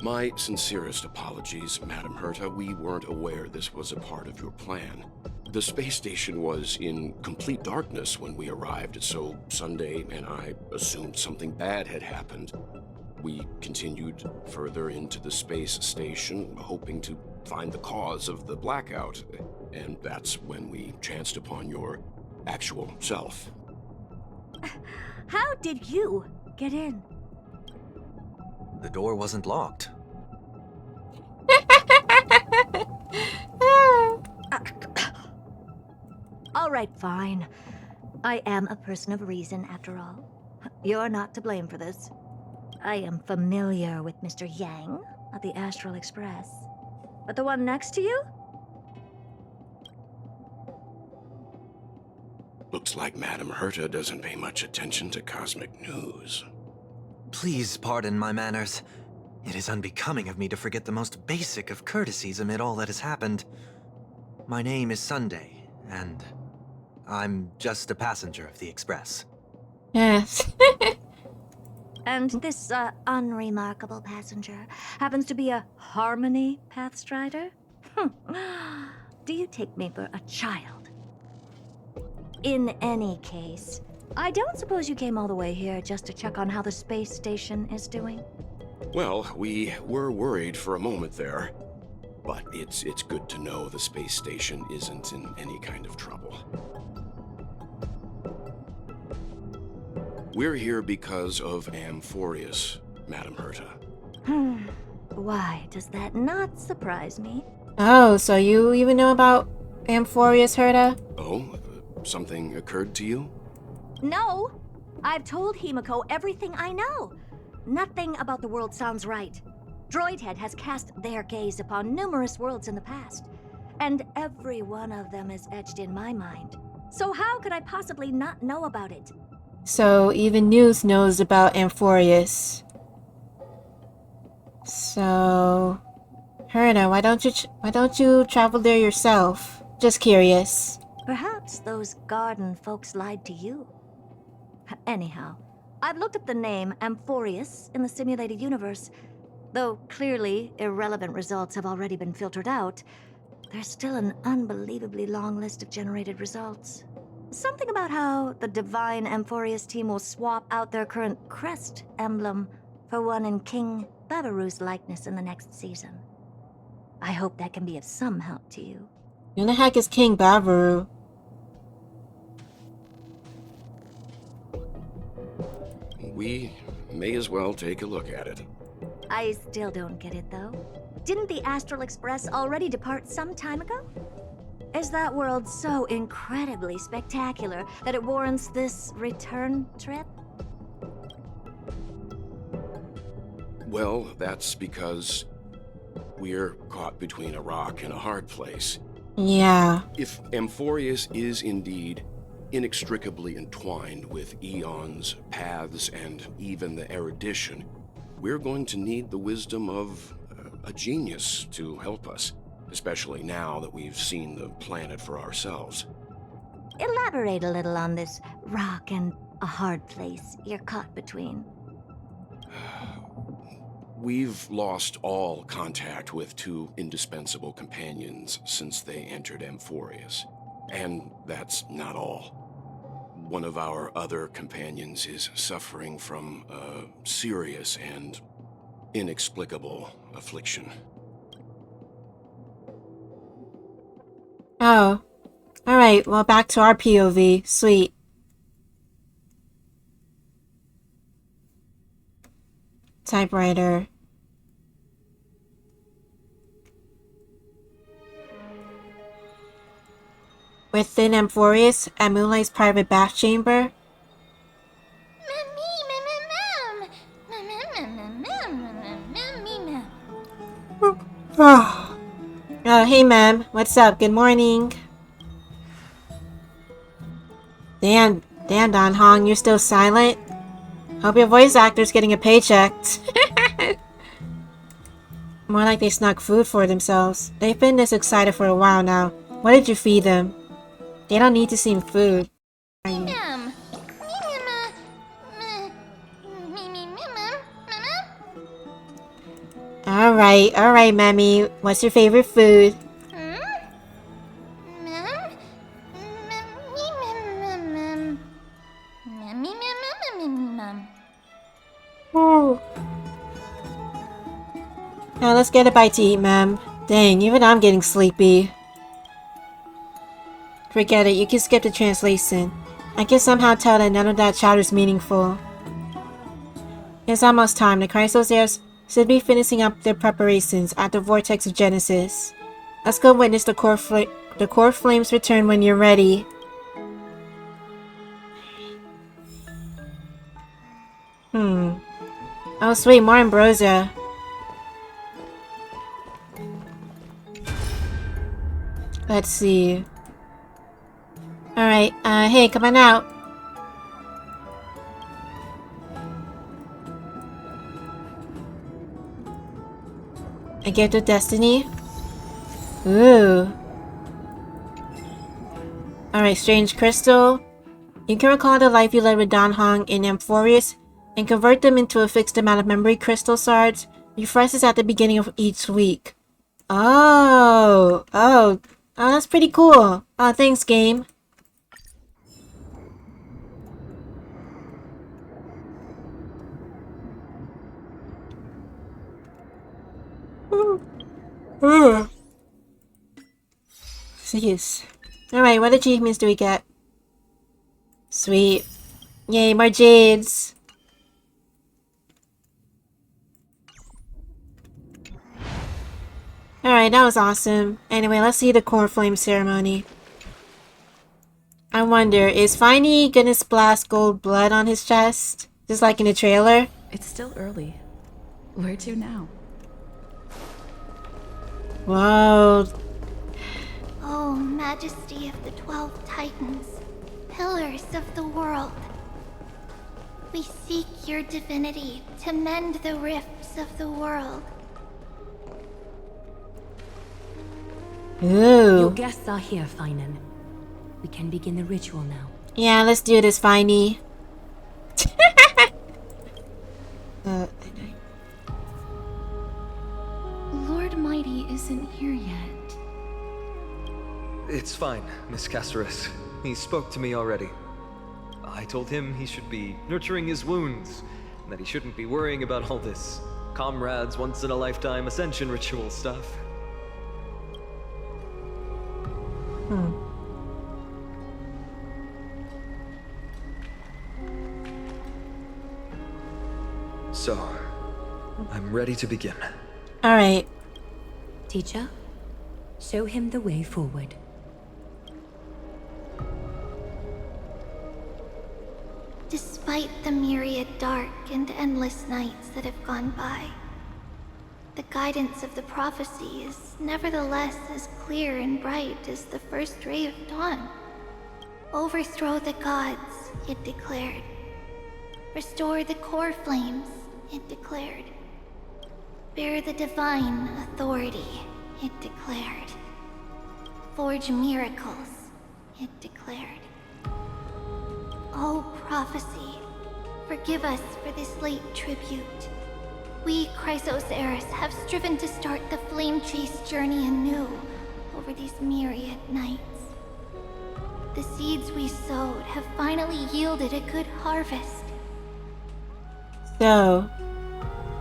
My sincerest apologies, Madam Herta. We weren't aware this was a part of your plan. The space station was in complete darkness when we arrived, so Sunday and I assumed something bad had happened. We continued further into the space station, hoping to find the cause of the blackout, and that's when we chanced upon your actual self. How did you get in? The door wasn't locked. All right, fine. I am a person of reason, after all. You're not to blame for this. I am familiar with Mr. Yang of the Astral Express. But the one next to you? Looks like Madame Herta doesn't pay much attention to cosmic news. Please pardon my manners. It is unbecoming of me to forget the most basic of courtesies amid all that has happened. My name is Sunday, and I'm just a passenger of the Express. Yes. And this, unremarkable passenger happens to be a Harmony Pathstrider? Do you take me for a child? In any case, I don't suppose you came all the way here just to check on how the space station is doing? Well, we were worried for a moment there, but it's good to know the space station isn't in any kind of trouble. We're here because of Amphorius, Madame Herta. Why does that not surprise me? Oh, so you even know about Amphorius, Herta? Oh, something occurred to you? No! I've told Himiko everything I know. Nothing about the world sounds right. Droidhead has cast their gaze upon numerous worlds in the past, and every one of them is etched in my mind. So how could I possibly not know about it? So even News knows about Amphorius. So, Herta, why don't you travel there yourself? Just curious. Perhaps those garden folks lied to you. Anyhow, I've looked up the name Amphorius in the simulated universe. Though clearly irrelevant results have already been filtered out, there's still an unbelievably long list of generated results. Something about how the divine Amphorius team will swap out their current crest emblem for one in King Babaru's likeness in the next season. I hope that can be of some help to you. Who the heck is King Babaru? We may as well take a look at it. I still don't get it, though. Didn't the Astral Express already depart some time ago? Is that world so incredibly spectacular that it warrants this return trip? Well, that's because we're caught between a rock and a hard place. Yeah. If Amphorius is indeed inextricably entwined with eons, paths, and even the erudition, we're going to need the wisdom of a genius to help us, especially now that we've seen the planet for ourselves. Elaborate a little on this rock and a hard place you're caught between. We've lost all contact with two indispensable companions since they entered Amphorius. And that's not all. One of our other companions is suffering from a serious and inexplicable affliction. Oh. Alright, well back to our POV. Sweet. Typewriter. Within Amphorius, at Moonlight's private bath chamber. Hey ma'am, what's up? Good morning. Damn, Don Hong, you're still silent? Hope your voice actor's getting a paycheck. More like they snuck food for themselves. They've been this excited for a while now. What did you feed them? They don't need to see food. Alright, Mammy. What's your favorite food? Now let's get a bite to eat, ma'am. Dang, even I'm getting sleepy. Forget it, you can skip the translation. I can somehow tell that none of that chatter is meaningful. It's almost time. The Chrysosauros should be finishing up their preparations at the Vortex of Genesis. Let's go witness the core flames return when you're ready. Oh sweet, more ambrosia. Let's see. Alright, hey, come on out. A gift of destiny? Ooh. Alright, strange crystal. You can recall the life you led with Don Hong in Amphorius and convert them into a fixed amount of memory crystal shards. Refreshes at the beginning of each week. Oh, that's pretty cool. Oh, thanks, game. Jeez. Alright, what achievements do we get? Sweet. Yay, more jades. Alright, that was awesome. Anyway, let's see the core flame ceremony. I wonder, is Finey gonna splash gold blood on his chest? Just like in the trailer? It's still early. Where to now? Whoa. Oh, Majesty of the 12 Titans, pillars of the world. We seek your divinity to mend the rifts of the world. Ooh. Your guests are here, Finan. We can begin the ritual now. Yeah, let's do this, Finey. Lord Mighty isn't here yet. It's fine, Miss Castorice. He spoke to me already. I told him he should be nurturing his wounds, and that he shouldn't be worrying about all this comrades once-in-a-lifetime ascension ritual stuff. So, I'm ready to begin. Alright. Teacher, show him the way forward. Despite the myriad dark and endless nights that have gone by, the guidance of the prophecy is nevertheless as clear and bright as the first ray of dawn. Overthrow the gods, it declared. Restore the core flames, it declared. Bear the divine authority, it declared. Forge miracles, it declared. Oh, prophecy, forgive us for this late tribute. We, Chrysosauros, have striven to start the flame chase journey anew over these myriad nights. The seeds we sowed have finally yielded a good harvest.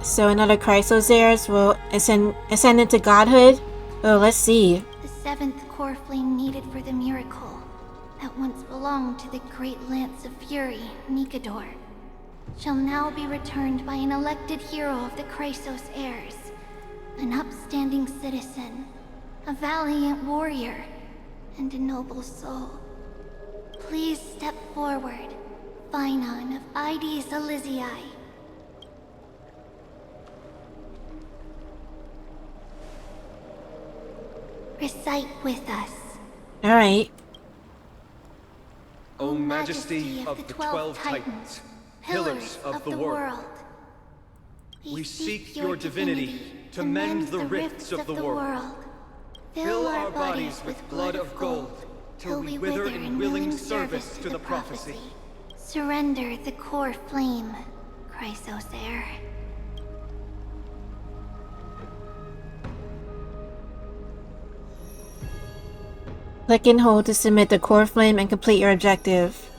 So another Chrysosauros will ascend into godhood? Oh, let's see. The seventh core flame needed for the miracle that once belonged to the great Lance of Fury, NIKADOR, shall now be returned by an elected hero of the Chrysos heirs, an upstanding citizen, a valiant warrior, and a noble soul. Please step forward, Finan of Ides Elysiae. Recite with us. Alright. O Majesty of the 12 Titans, pillars of the world, we seek your divinity to mend the rifts of the world. Fill our bodies with blood of gold, till we wither in willing service to the prophecy. Surrender the core flame, Chrysosaur. Click and hold to submit the core flame and complete your objective.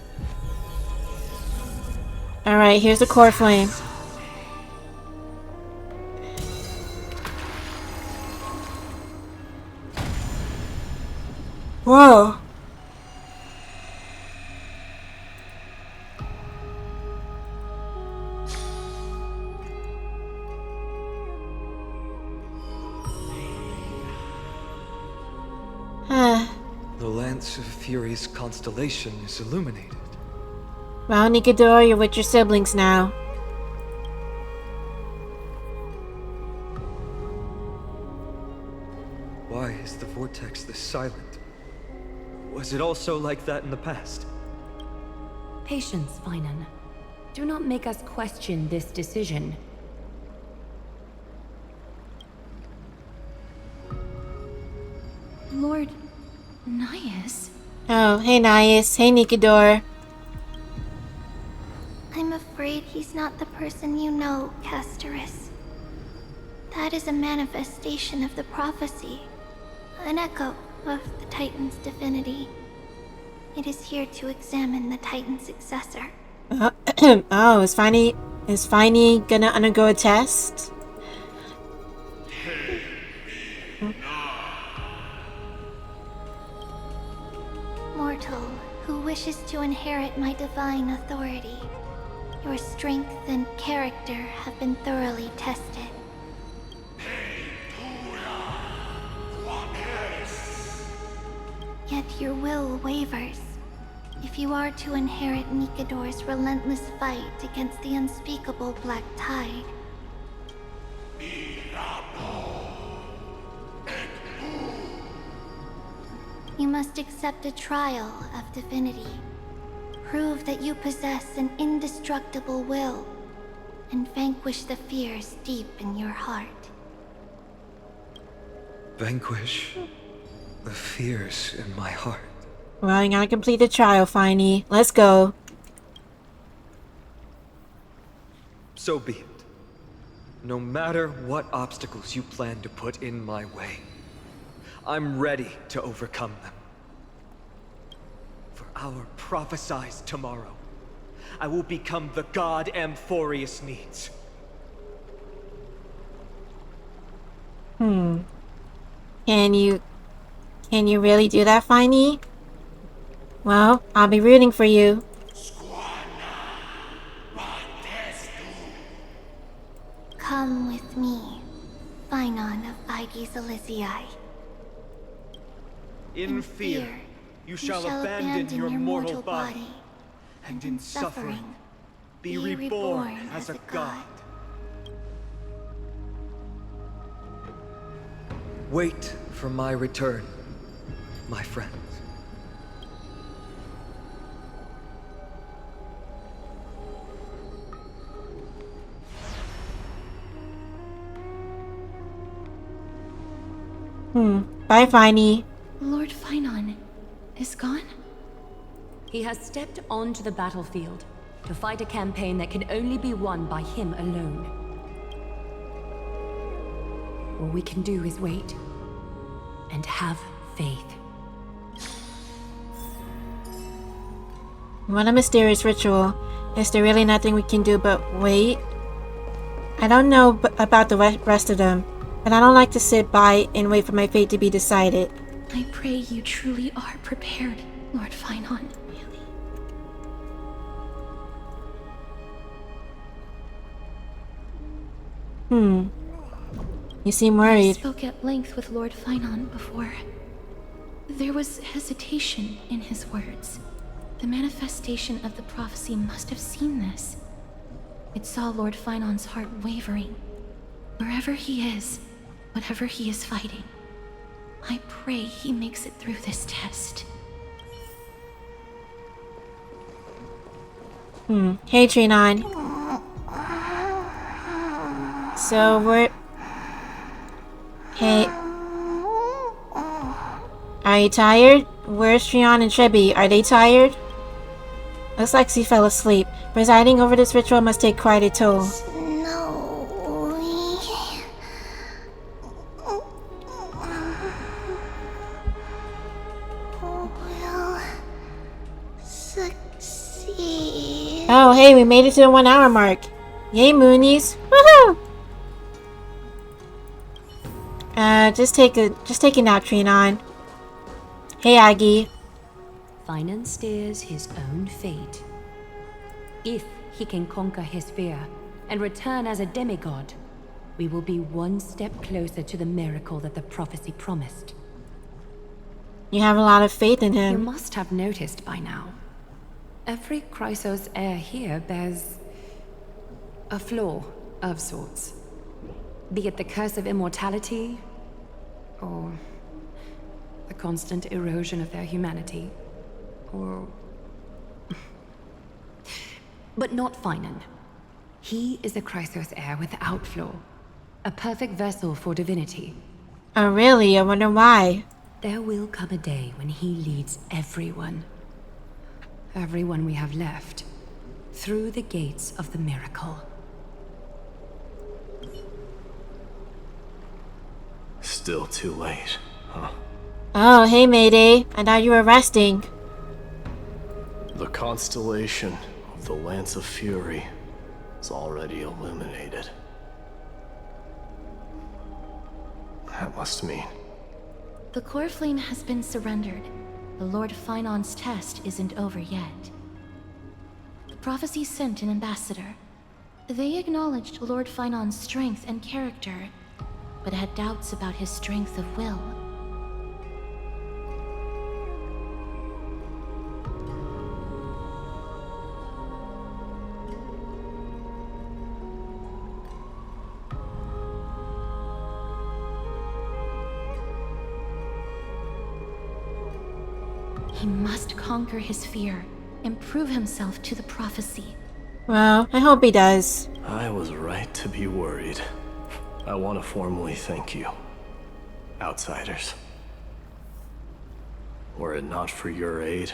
Alright, here's the core flame. Whoa. The Lance of Fury's constellation is illuminated. Well, NIKADOR, you're with your siblings now. Why is the vortex this silent? Was it also like that in the past? Patience, Finan. Do not make us question this decision. Lord Nias? Oh, hey Nias. Hey NIKADOR. I'm afraid he's not the person you know, Castorice. That is a manifestation of the prophecy, an echo of the Titan's divinity. It is here to examine the Titan's successor. Oh, is Finey gonna undergo a test? Mortal, who wishes to inherit my divine authority. Your strength and character have been thoroughly tested. Yet your will wavers. If you are to inherit NIKADOR's relentless fight against the unspeakable Black Tide, you must accept a trial of divinity. Prove that you possess an indestructible will, and vanquish the fears deep in your heart. Vanquish the fears in my heart. Well, you gotta complete the trial, Finey. Let's go. So be it. No matter what obstacles you plan to put in my way, I'm ready to overcome them. For our prophesied tomorrow, I will become the god Amphorius needs. Can you really do that, Finey? Well, I'll be rooting for you. Come with me, Finan of Aegis Elysiae. In fear, you shall abandon your mortal body, and in suffering, be reborn as a god. Wait for my return, my friends. Bye, Finey. Lord Finan is gone? He has stepped onto the battlefield to fight a campaign that can only be won by him alone. All we can do is wait and have faith. What a mysterious ritual. Is there really nothing we can do but wait? I don't know about the rest of them, but I don't like to sit by and wait for my fate to be decided. I pray you truly are prepared, Lord Finan. You seem I worried. spoke at length with Lord Finan before. There was hesitation in his words. The manifestation of the prophecy must have seen this. It saw Lord Finan's heart wavering. Wherever he is, whatever he is fighting, I pray he makes it through this test. Hey, Tree9. So we're... Hey. Are you tired? Where's Trion and Trebi? Are they tired? Looks like she fell asleep. Presiding over this ritual must take quite a toll. Oh, hey, we made it to the 1 hour mark. Yay, Moonies. Woohoo! Just take a nap, Trinon. Hey, Aggie. Finan steers his own fate. If he can conquer his fear and return as a demigod, we will be one step closer to the miracle that the prophecy promised. You have a lot of faith in You him. must have noticed by now. Every Chrysos heir here bears a flaw of sorts. Be it the curse of immortality, or the constant erosion of their humanity, or... But not Finan. He is a Chrysos heir without flaw. A perfect vessel for divinity. Oh, really? I wonder why. There will come a day when he leads everyone we have left, through the gates of the miracle. Still too late, huh? Oh, hey, Mayday. I thought you were resting. The constellation of the Lance of Fury is already illuminated. That must mean... The core flame has been surrendered. The Lord Finan's test isn't over yet. The prophecy sent an ambassador. They acknowledged Lord Finan's strength and character, but had doubts about his strength of will. He must conquer his fear and prove himself to the prophecy. Well, I hope he does. I was right to be worried. I want to formally thank you, outsiders. Were it not for your aid,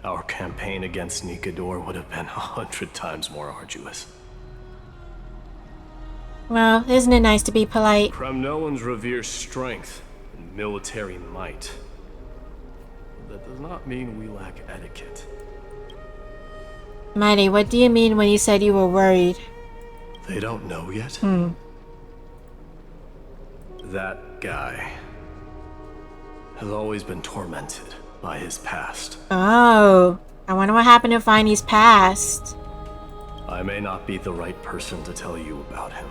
our campaign against NIKADOR would have been 100 times more arduous. Well, isn't it nice to be polite? Kremnoans revere strength and military might. That does not mean we lack etiquette. Mighty, what do you mean when you said you were worried? They don't know yet? That guy has always been tormented by his past. Oh, I wonder what happened to Finey's past. I may not be the right person to tell you about him,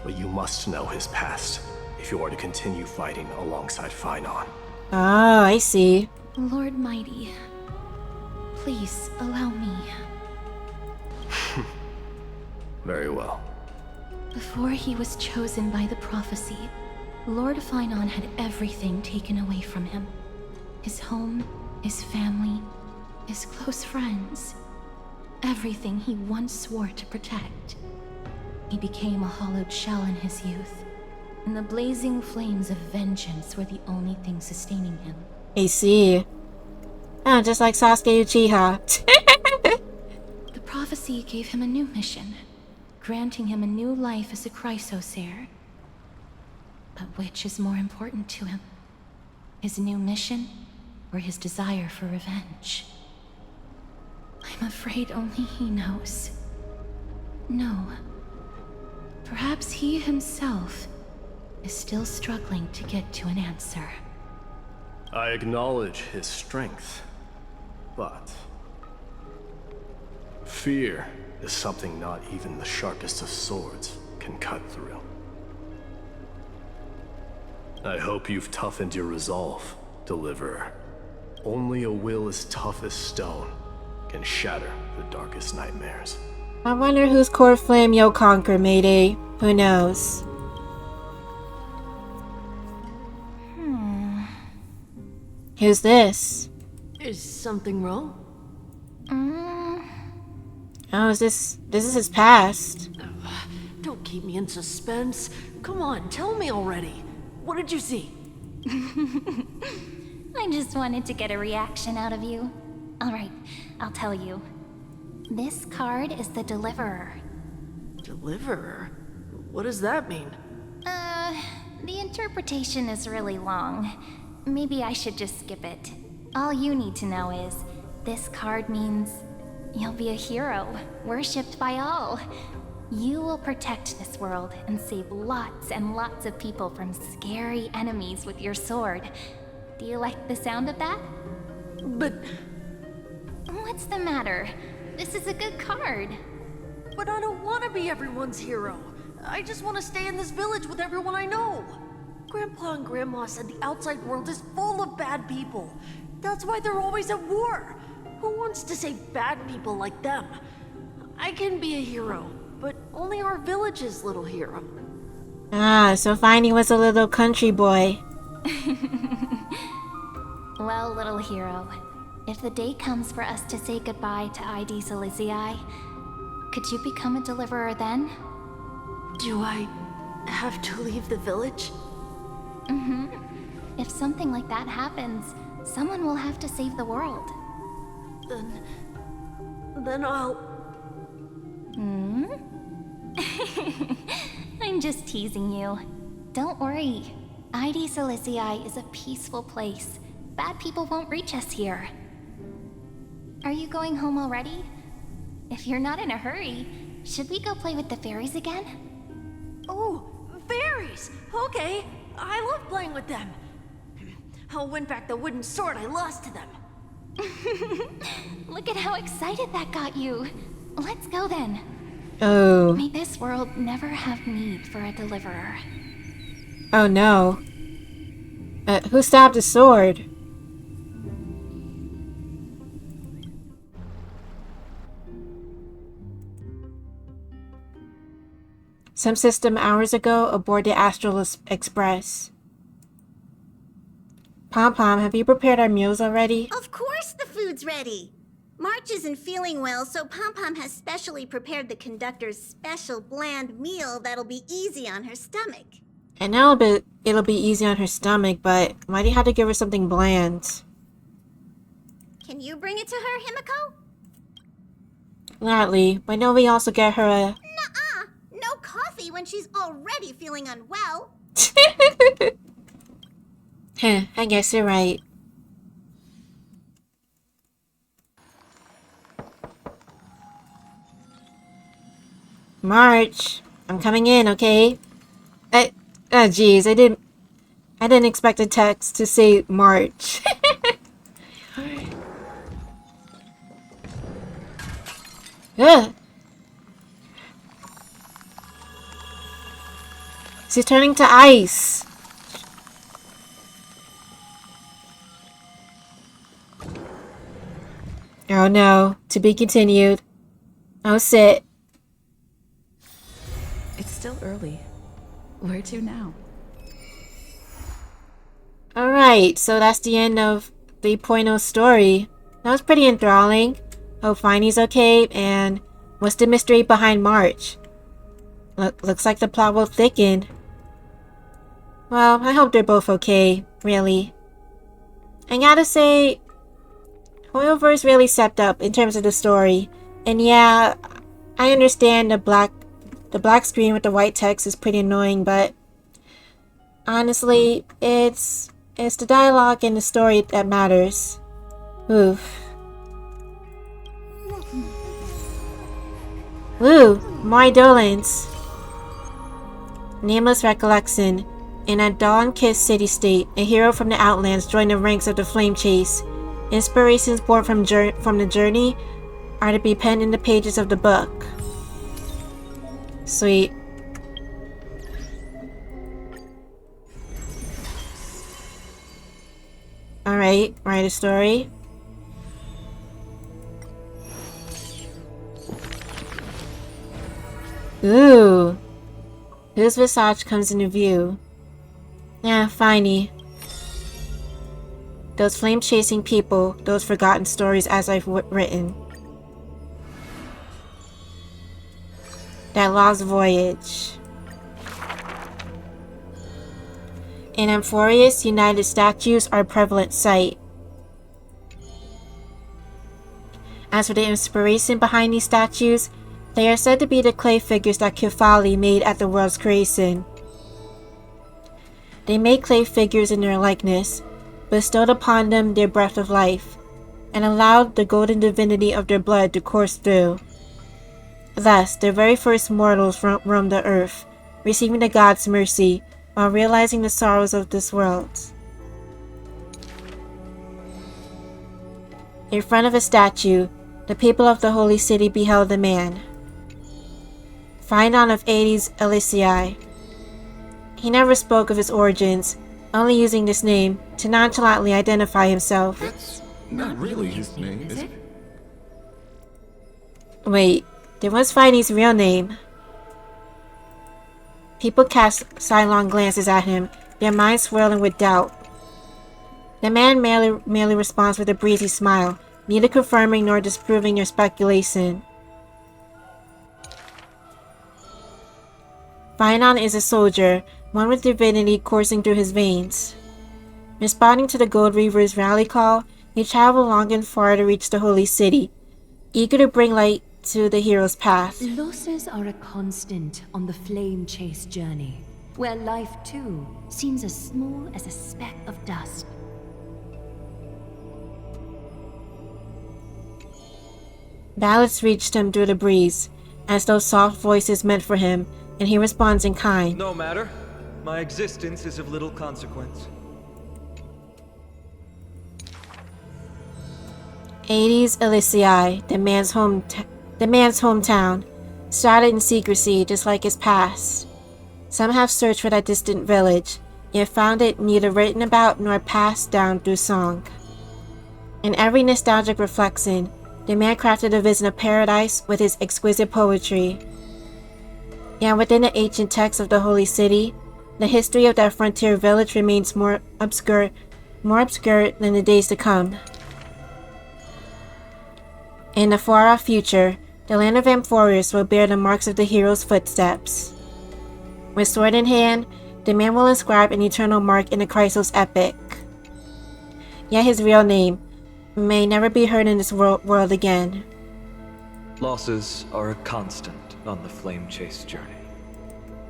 but you must know his past if you are to continue fighting alongside Finan. Oh, I see. Lord Mighty, please allow me. Very well. Before he was chosen by the prophecy, Lord Finan had everything taken away from him. His home, his family, his close friends. Everything he once swore to protect. He became a hollowed shell in his youth, and the blazing flames of vengeance were the only thing sustaining him. I see. Oh, just like Sasuke Uchiha. The prophecy gave him a new mission, granting him a new life as a Chrysos heir. But which is more important to him? His new mission, or his desire for revenge? I'm afraid only he knows. No. Perhaps he himself is still struggling to get to an answer. I acknowledge his strength, but fear is something not even the sharpest of swords can cut through. I hope you've toughened your resolve, Deliverer. Only a will as tough as stone can shatter the darkest nightmares. I wonder whose core flame you'll conquer, Mayday. Who knows? Who's this? Is something wrong? Oh, is this is his past. Don't keep me in suspense. Come on, tell me already. What did you see? I just wanted to get a reaction out of you. Alright, I'll tell you. This card is the Deliverer. Deliverer? What does that mean? The interpretation is really long. Maybe I should just skip it. All you need to know is, this card means you'll be a hero, worshipped by all. You will protect this world and save lots and lots of people from scary enemies with your sword. Do you like the sound of that? But What's the matter? This is a good card. I don't want to be everyone's hero. I just want to stay in this village with everyone I know. Grandpa and Grandma said the outside world is full of bad people. That's why they're always at war. Who wants to save bad people like them? I can be a hero, but only our village's little hero. Ah, so Finey was a little country boy. Well, little hero, if the day comes for us to say goodbye to ID Silicii, could you become a deliverer then? Do I have to leave the village? Mm-hmm. If something like that happens, someone will have to save the world. Then I'll... Hmm? I'm just teasing you. Don't worry. ID Silicii is a peaceful place. Bad people won't reach us here. Are you going home already? If you're not in a hurry, should we go play with the fairies again? Oh, fairies! Okay, I love playing with them. I'll win back the wooden sword I lost to them. Look at how excited that got you. Let's go then. Oh. May this world never have need for a deliverer. Oh no. Who stabbed the sword? Some system hours ago aboard the Astral Express. Pom-Pom, have you prepared our meals already? Of course the food's ready! March isn't feeling well, so Pom-Pom has specially prepared the conductor's special bland meal that'll be easy on her stomach. I know it'll be easy on her stomach, but why do you have to give her something bland? Can you bring it to her, Himiko? Gladly. Why don't we also get her a... Nuh-uh! No coffee when she's already feeling unwell. I guess you're right. March, I'm coming in, okay? Oh jeez, I didn't expect a text to say March. Ugh. She's turning to ice. Oh no, to be continued. Oh, sit. It's still early. Where to now? Alright, so that's the end of 3.0 story. That was pretty enthralling. Hope Finey's okay, and what's the mystery behind March? Looks like the plot will thicken. Well, I hope they're both okay, really. I gotta say, Hoyoverse really stepped up in terms of the story. And yeah, I understand the black screen with the white text is pretty annoying, but honestly, it's the dialogue and the story that matters. Oof. Woo! More Dolans. Nameless recollection. In a dawn-kissed city-state, a hero from the Outlands joined the ranks of the Flame Chase. Inspirations born from the journey are to be penned in the pages of the book. Sweet. Alright, write a story. Ooh. Whose visage comes into view? Yeah, finey. Those flame-chasing people, those forgotten stories as I've written. That lost voyage. In Amphorius, united statues are a prevalent sight. As for the inspiration behind these statues, they are said to be the clay figures that Kefali made at the world's creation. They made clay figures in their likeness, bestowed upon them their breath of life, and allowed the golden divinity of their blood to course through. Thus, the very first mortals roamed the earth, receiving the gods' mercy, while realizing the sorrows of this world. In front of a statue, the people of the holy city beheld the man. Phainon of Hades Elysiae. He never spoke of his origins, only using this name to nonchalantly identify himself. That's not really his name, is it? Wait, there was Phaine's real name. People cast sidelong glances at him, their minds swirling with doubt. The man merely responds with a breezy smile, neither confirming nor disproving their speculation. Phainon is a soldier, one with divinity coursing through his veins. Responding to the Gold Reaver's rally call, he traveled long and far to reach the holy city, eager to bring light to the hero's path. Losses are a constant on the flame chase journey, where life too seems as small as a speck of dust. Ballads reached him through the breeze, as though soft voices meant for him, and he responds in kind. No matter. My existence is of little consequence. Hades Elysiae, the man's hometown, started in secrecy just like his past. Some have searched for that distant village, yet found it neither written about nor passed down through song. In every nostalgic reflection, the man crafted a vision of paradise with his exquisite poetry. Yet within the ancient texts of the holy city, the history of that frontier village remains more obscure than the days to come. In the far-off future, the land of Amphorius will bear the marks of the hero's footsteps. With sword in hand, the man will inscribe an eternal mark in the Chrysos epic. Yet his real name may never be heard in this world again. Losses are a constant on the flame chase journey.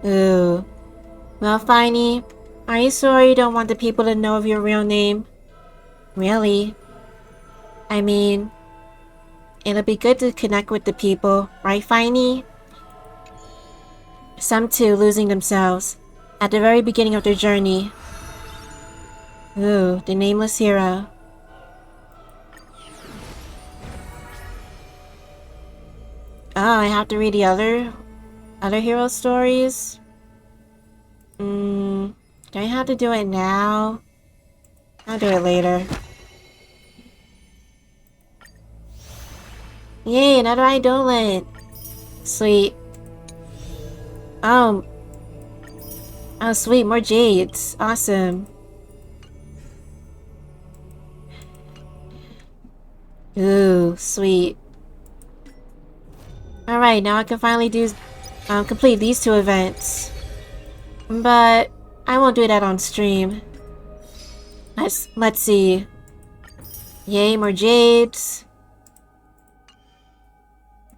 Ooh. Well, Phine, are you sure you don't want the people to know of your real name? Really? I mean, it'll be good to connect with the people, right, Phine? Some too losing themselves at the very beginning of their journey. Ooh, the nameless hero. Oh, I have to read the other hero stories? Do I have to do it now? I'll do it later. Yay, another Eidolon! Sweet. Oh, sweet, more jades. Awesome. Ooh, sweet. Alright, now I can finally complete these two events. But I won't do that on stream. Let's see. Yay, more jades.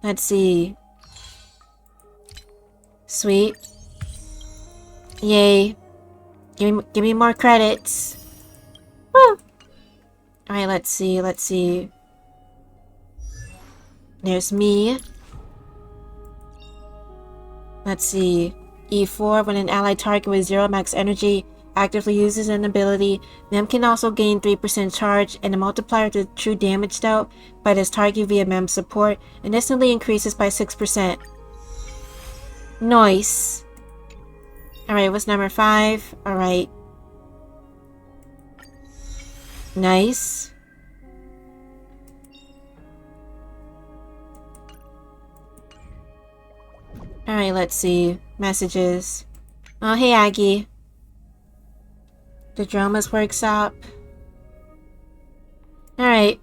Let's see. Sweet. Yay. Give me more credits. Woo! Alright, let's see. There's me. Let's see. E4, when an allied target with 0 max energy actively uses an ability, Mem can also gain 3% charge and a multiplier to true damage dealt by this target via Mem support, and instantly increases by 6%. Nice. Alright, what's number 5? Alright. Nice. Alright, let's see. Messages. Oh, hey Aggie. The Dramas workshop. Alright.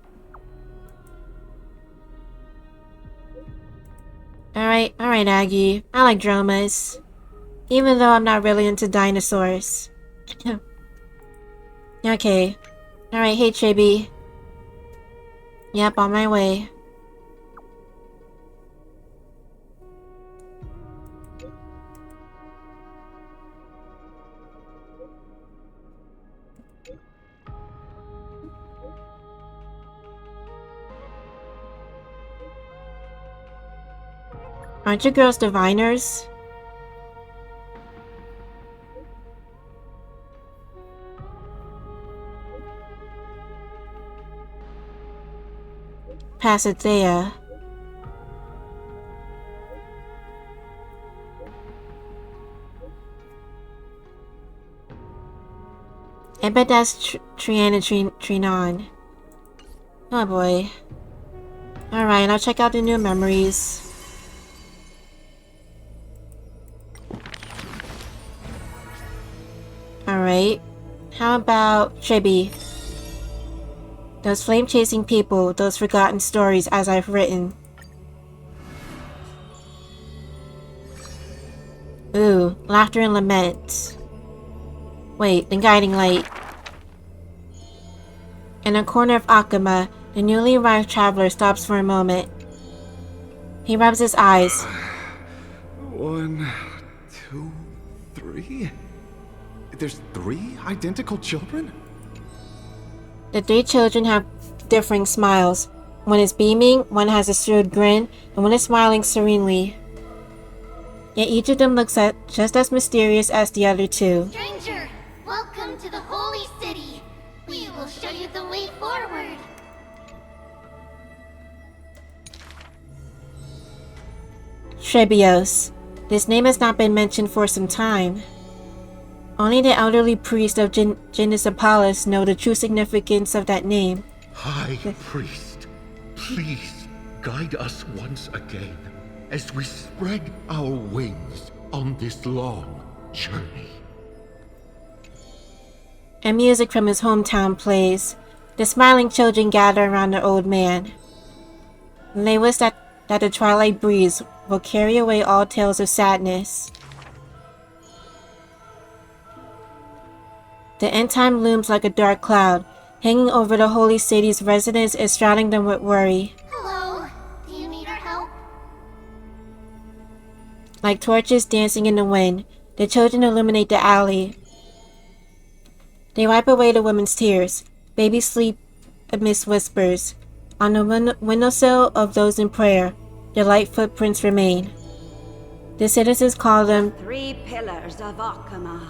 Alright Aggie. I like dramas. Even though I'm not really into dinosaurs. Okay. Alright, hey Chibi. Yep, on my way. Aren't you girls diviners? Pasithea. I bet that's Trian and Trinon. Oh boy. Alright, I'll check out the new memories. Alright. How about Chibi? Those flame-chasing people, those forgotten stories as I've written. Ooh, laughter and lament. Wait, the guiding light. In a corner of Akama, the newly arrived traveler stops for a moment. He rubs his eyes. 1, 2, 3? There's 3 identical children? The 3 children have differing smiles. One is beaming, one has a shrewd grin, and one is smiling serenely. Yet each of them looks just as mysterious as the other 2. Stranger, welcome to the holy city. We will show you the way forward. Trebios. This name has not been mentioned for some time. Only the elderly priest of Genesipolis know the true significance of that name. High Priest, please guide us once again as we spread our wings on this long journey. And music from his hometown plays. The smiling children gather around the old man. And they wish that the twilight breeze will carry away all tales of sadness. The end time looms like a dark cloud, hanging over the holy city's residents and shrouding them with worry. Hello, do you need our help? Like torches dancing in the wind, the children illuminate the alley. They wipe away the women's tears. Babies sleep amidst whispers. On the windowsill of those in prayer, their light footprints remain. The citizens call them 3 pillars of Akama.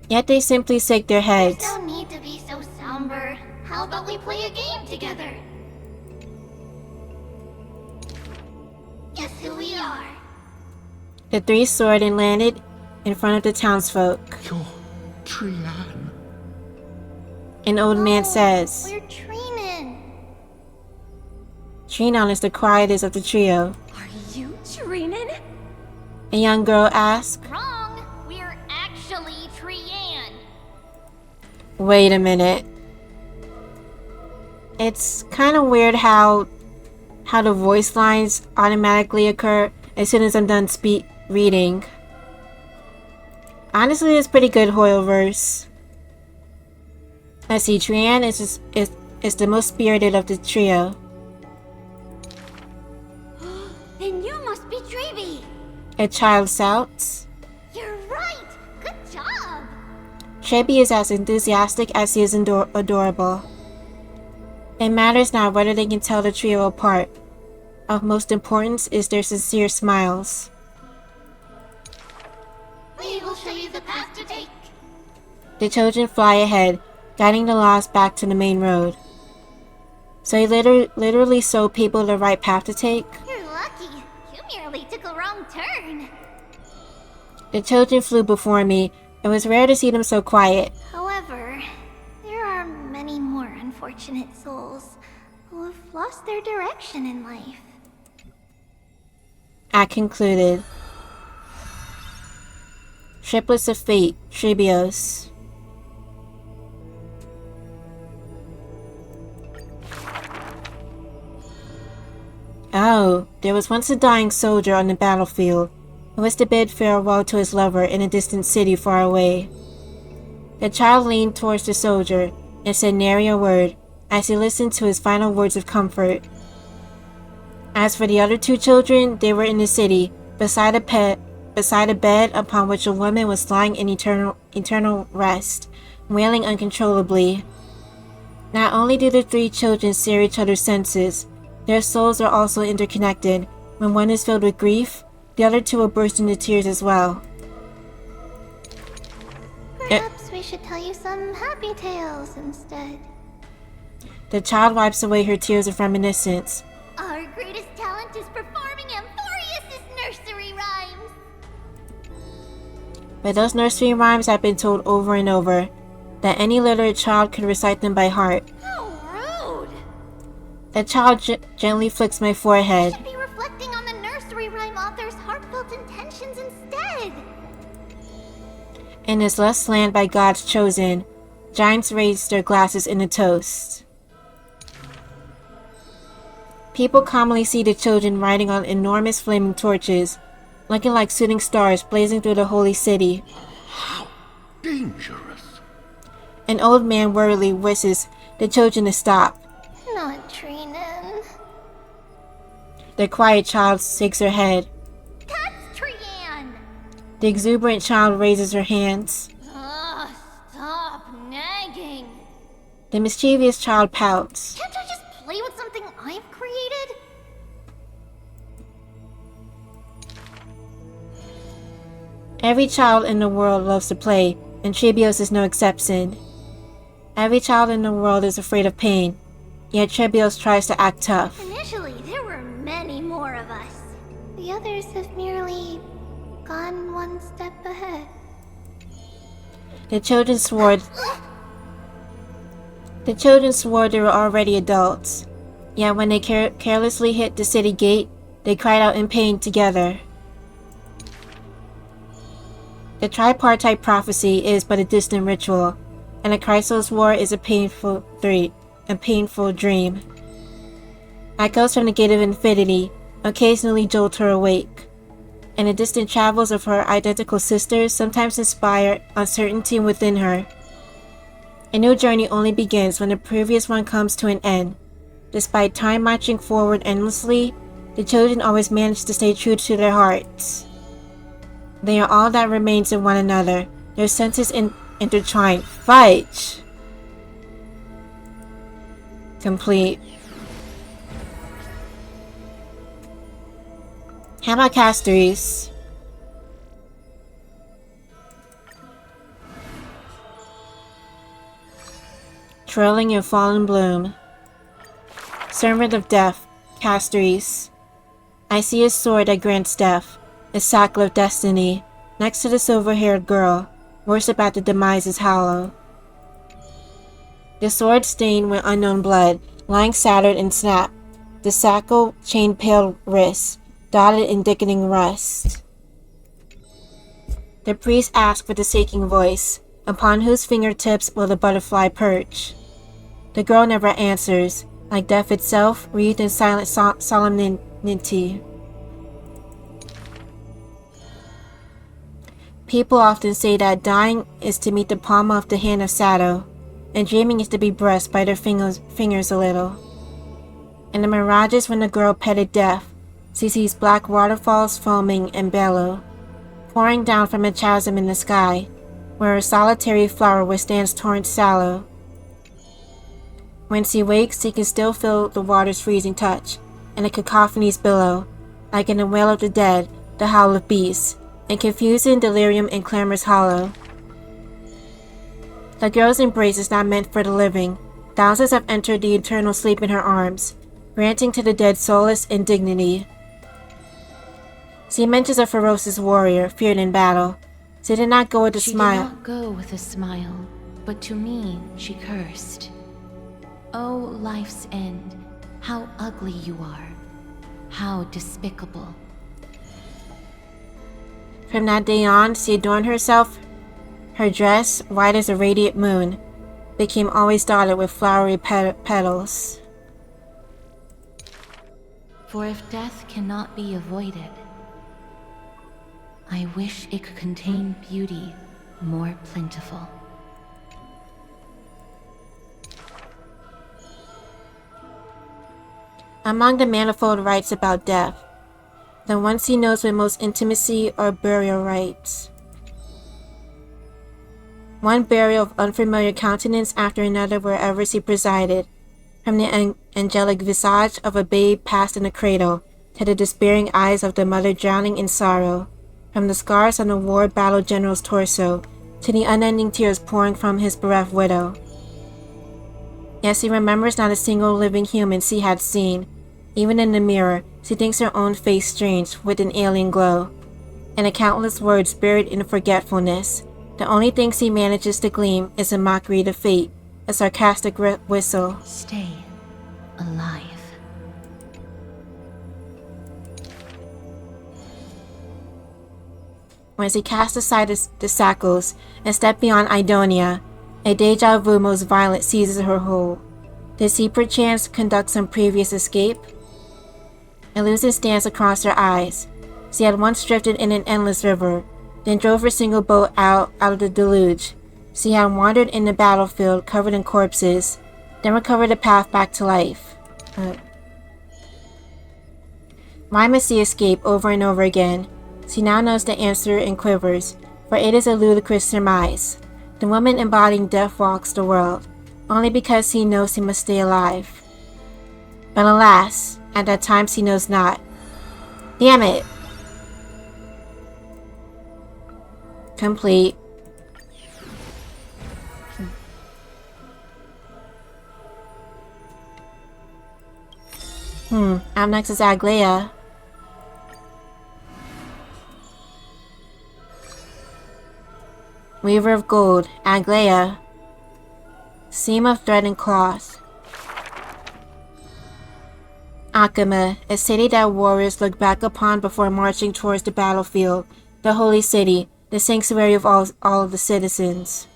Yet they simply shake their heads. There's no need to be so somber. How about we play a game together? Guess who we are? The 3 soared and landed in front of the townsfolk. You're Trian. An old man says. We're Trinan. Trinon is the quietest of the trio. Are you Trinan? A young girl asks. Wrong. We're actually Trian. Wait a minute. It's kind of weird how the voice lines automatically occur as soon as I'm done reading. Honestly, it's pretty good Hoyle-verse. Let's see, Trian is the most spirited of the trio. Then you must be Trebi. A child shouts. You're right. Good job. Trebi is as enthusiastic as he is adorable. It matters not whether they can tell the trio apart. Of most importance is their sincere smiles. We will show you the path to take. The children fly ahead, guiding the lost back to the main road. So he literally showed people the right path to take? You're lucky. You merely took a wrong turn. The children flew before me. It was rare to see them so quiet. However, there are many more unfortunate souls who have lost their direction in life. I concluded. Triplets of Fate, Trebios. Oh, there was once a dying soldier on the battlefield who was to bid farewell to his lover in a distant city far away. The child leaned towards the soldier and said nary a word as he listened to his final words of comfort. As for the other 2 children, they were in the city, beside a bed upon which a woman was lying in eternal rest, wailing uncontrollably. Not only do the 3 children share each other's senses, their souls are also interconnected. When one is filled with grief, the other 2 will burst into tears as well. Perhaps we should tell you some happy tales instead. The child wipes away her tears of reminiscence. Our greatest talent is performing Amphorius' nursery rhymes. But those nursery rhymes have been told over and over, that any literate child could recite them by heart. How rude! The child gently flicks my forehead. You should be reflecting on the nursery rhyme author's heartfelt intentions instead. In this less land by God's chosen, giants raise their glasses in a toast. People commonly see the children riding on enormous flaming torches, looking like shooting stars blazing through the holy city. How dangerous. An old man worriedly wishes the children to stop. Not Trinan. The quiet child shakes her head. That's Trian! The exuberant child raises her hands. Ugh, stop nagging. The mischievous child pouts. Can't I just play with something I've created? Every child in the world loves to play, and Trebios is no exception. Every child in the world is afraid of pain, yet Trebios tries to act tough. Initially, there were many more of us. The others have merely gone one step ahead. The children swore they were already adults, yet when they carelessly hit the city gate, they cried out in pain together. The tripartite prophecy is but a distant ritual, and the Chrysos War is a painful dream. Echoes from the Gate of Infinity occasionally jolt her awake, and the distant travels of her identical sisters sometimes inspire uncertainty within her. A new journey only begins when the previous one comes to an end. Despite time marching forward endlessly, the children always manage to stay true to their hearts. They are all that remains in one another, their senses intertwined. Fight! Complete. How about Castorice? Trailing in fallen bloom. Servant of death, Castorice. I see a sword that grants death, a sackle of destiny, next to the silver-haired girl, worship at the demise's hollow. The sword stained with unknown blood, lying shattered and snapped, the sackle chained pale wrists, dotted in thickening rust. The priest asked with a shaking voice, upon whose fingertips will the butterfly perch? The girl never answers, like death itself, wreathed in silent solemnity. People often say that dying is to meet the palm of the hand of shadow, and dreaming is to be brushed by their fingers a little. In the mirages when the girl petted death, she sees black waterfalls foaming and bellow, pouring down from a chasm in the sky, where a solitary flower withstands torrents shallow. When she wakes, she can still feel the water's freezing touch, and the cacophonies billow, like in the wail of the dead, the howl of beasts, and confusion, delirium, and clamors hollow. The girl's embrace is not meant for the living. Thousands have entered the eternal sleep in her arms, granting to the dead solace and dignity. She mentions a ferocious warrior, feared in battle. She did not go with a smile. She did not go with a smile, but to me she cursed. Oh, life's end, how ugly you are, how despicable. From that day on, she adorned herself. Her dress, white as a radiant moon, became always dotted with flowery petals. For if death cannot be avoided, I wish it could contain beauty more plentiful. Among the manifold rites about death, the ones he knows with most intimacy are burial rites. One burial of unfamiliar countenance after another wherever she presided, from the angelic visage of a babe passed in a cradle to the despairing eyes of the mother drowning in sorrow, from the scars on the war battle general's torso to the unending tears pouring from his bereft widow. Yes, she remembers not a single living human she had seen. Even in the mirror, she thinks her own face strange with an alien glow. And the countless words buried in forgetfulness. The only thing she manages to glean is a mockery to fate, a sarcastic whistle. Stay alive. When she cast aside the shackles and stepped beyond Idonia, a deja vu most violent seizes her hold. Did she perchance conduct some previous escape? Illusion stands across her eyes. She had once drifted in an endless river, then drove her single boat out of the deluge. She had wandered in the battlefield covered in corpses, then recovered the path back to life. Why must she escape over and over again? She now knows the answer and quivers, for it is a ludicrous surmise. The woman embodying death walks the world, only because she knows she must stay alive. But alas, at that time she knows not. Damn it! Complete. Up next is Aglaia. Weaver of gold, Aglaia. Seam of thread and cloth. Akama, a city that warriors look back upon before marching towards the battlefield, the holy city, the sanctuary of all of the citizens.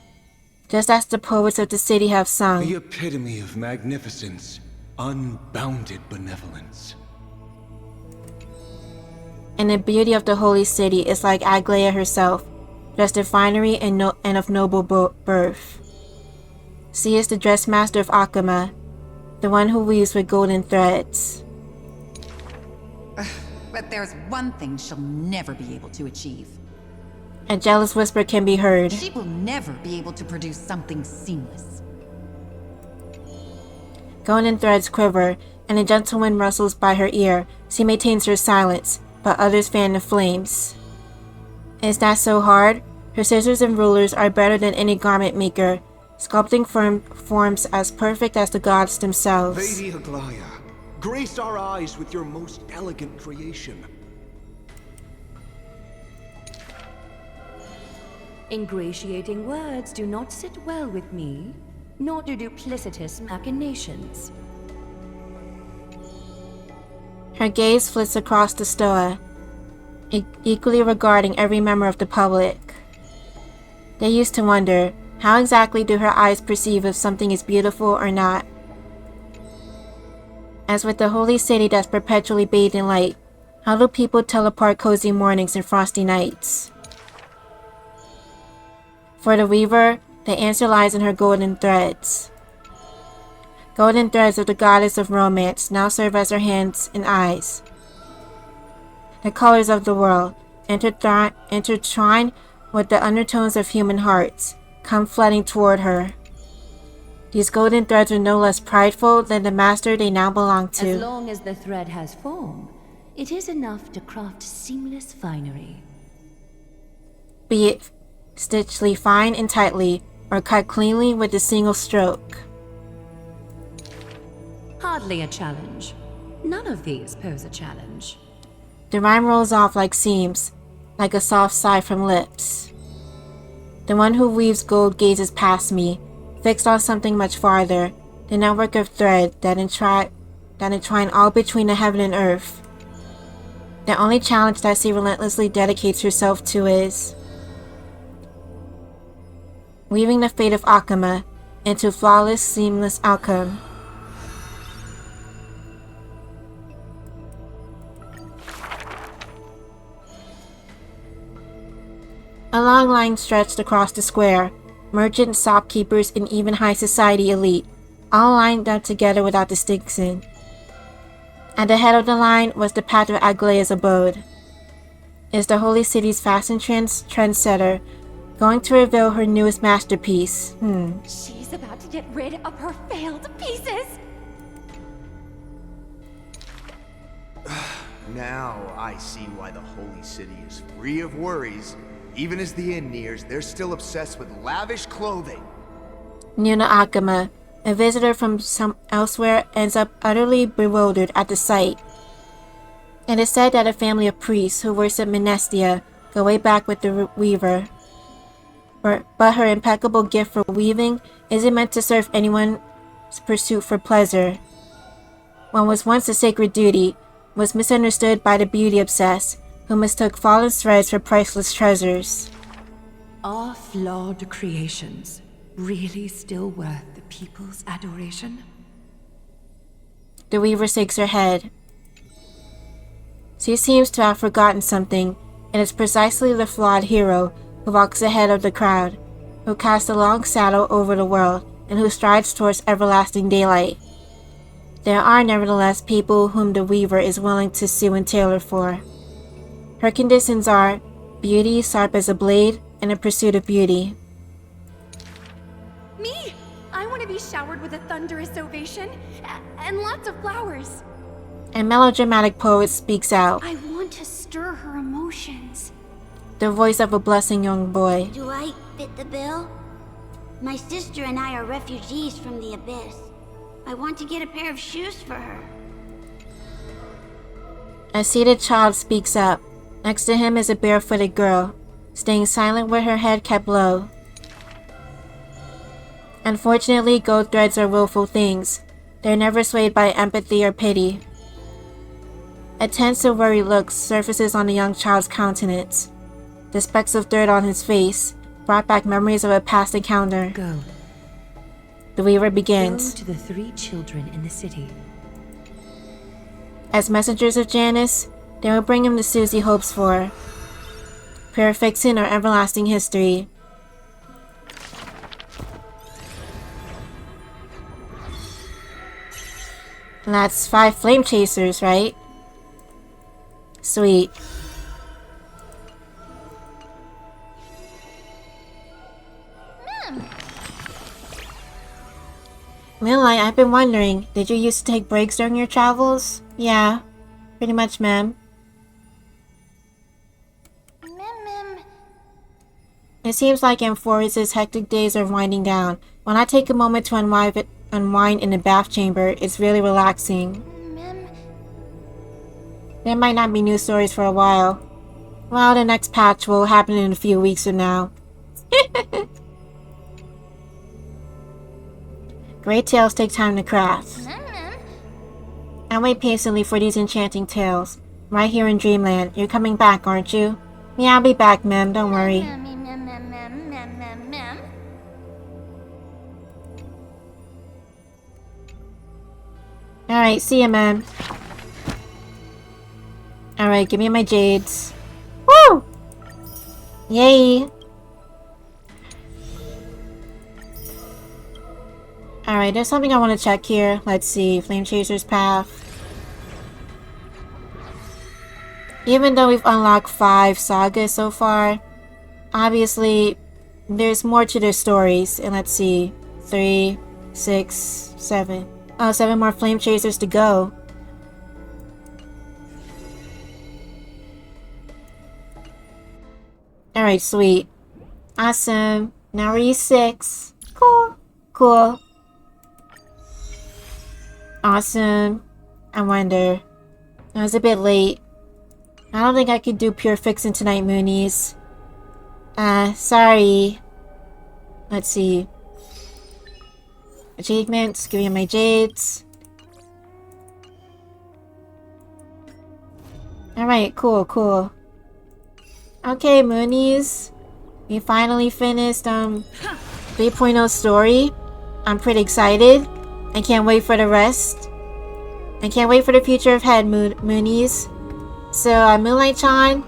Just as the poets of the city have sung. The epitome of magnificence, unbounded benevolence. And the beauty of the holy city is like Aglaia herself, dressed in finery and of noble birth. She is the dressmaster of Akama, the one who weaves with golden threads. But there's one thing she'll never be able to achieve. A jealous whisper can be heard. She will never be able to produce something seamless. Golden threads quiver, and a gentle wind rustles by her ear. She maintains her silence, but others fan the flames. Is that so hard? Her scissors and rulers are better than any garment maker, sculpting forms as perfect as the gods themselves. Lady Aglaia, grace our eyes with your most elegant creation. Ingratiating words do not sit well with me, nor do duplicitous machinations. Her gaze flits across the stoa, equally regarding every member of the public. They used to wonder, how exactly do her eyes perceive if something is beautiful or not? As with the holy city that's perpetually bathed in light, how do people tell apart cozy mornings and frosty nights? For the weaver, the answer lies in her golden threads. Golden threads of the goddess of romance now serve as her hands and eyes. The colors of the world, intertwined with the undertones of human hearts, come flooding toward her. These golden threads are no less prideful than the master they now belong to. As long as the thread has form, it is enough to craft seamless finery. Be it stitched fine and tightly, or cut cleanly with a single stroke. Hardly a challenge. None of these pose a challenge. The rhyme rolls off like seams, like a soft sigh from lips. The one who weaves gold gazes past me, fixed on something much farther, the network of thread that entwine all between the heaven and earth. The only challenge that she relentlessly dedicates herself to is weaving the fate of Akama into flawless, seamless outcome. A long line stretched across the square, merchants, shopkeepers, and even high society elite, all lined up together without distinction. At the head of the line was the path of Aglaia's abode. Is the holy city's fashion trendsetter going to reveal her newest masterpiece? She's about to get rid of her failed pieces! Now I see why the holy city is free of worries. Even as the end nears, they're still obsessed with lavish clothing. Nuna Akama, A visitor from some elsewhere ends up utterly bewildered at the sight. It is said that a family of priests who worship Menestia go way back with the weaver. But her impeccable gift for weaving isn't meant to serve anyone's pursuit for pleasure. What was once a sacred duty was misunderstood by the beauty-obsessed, who mistook fallen threads for priceless treasures. Are flawed creations really still worth the people's adoration? The weaver shakes her head. She seems to have forgotten something, and it's precisely the flawed hero who walks ahead of the crowd, who casts a long shadow over the world, and who strides towards everlasting daylight. There are nevertheless people whom the weaver is willing to sue and tailor for. Her conditions are beauty sharp as a blade and a pursuit of beauty. Me! I want to be showered with a thunderous ovation and lots of flowers. A melodramatic poet speaks out, I want to stir her emotions. the voice of a blushing young boy. Do I fit the bill? My sister and I are refugees from the abyss. I want to get a pair of shoes for her. A seated child speaks up. Next to him is a barefooted girl, staying silent with her head kept low. Unfortunately, gold threads are willful things. They're never swayed by empathy or pity. A tense and worried look surfaces on the young child's countenance. The specks of dirt on his face brought back memories of a past encounter. Go. The weaver begins. Go to the 3 children in the city. As messengers of Janus, they will bring him the Susie hopes for. Pure fiction or everlasting history. And that's 5 flame chasers, right? Sweet. Moonlight, I've been wondering, did you used to take breaks during your travels? Yeah, pretty much, ma'am. It seems like Amphorius' hectic days are winding down. When I take a moment to unwind in the bath chamber, it's really relaxing. There might not be news stories for a while. Well, the next patch will happen in a few weeks from now. Great tales take time to craft. I wait patiently for these enchanting tales. Right here in Dreamland. You're coming back, aren't you? Yeah, I'll be back, ma'am. Don't worry. Alright, see ya, ma'am. Alright, give me my jades. Woo! Yay! Alright, there's something I want to check here. Let's see. Flame Chaser's Path. Even though we've unlocked 5 sagas so far, obviously, there's more to their stories. And let's see. 3, 6, 7. Oh, 7 more Flame Chasers to go. Alright, sweet. Awesome. Now we're E6. Cool. Cool. Awesome. I wonder. I was a bit late. I don't think I could do pure fixing tonight, Moonies. Sorry. Let's see. Achievements. Give me my jades. Alright, cool, cool. Okay, Moonies. We finally finished, 3.0 story. I'm pretty excited. I can't wait for the rest. I can't wait for the future of Head, Moonies. So, Moonlight-chan,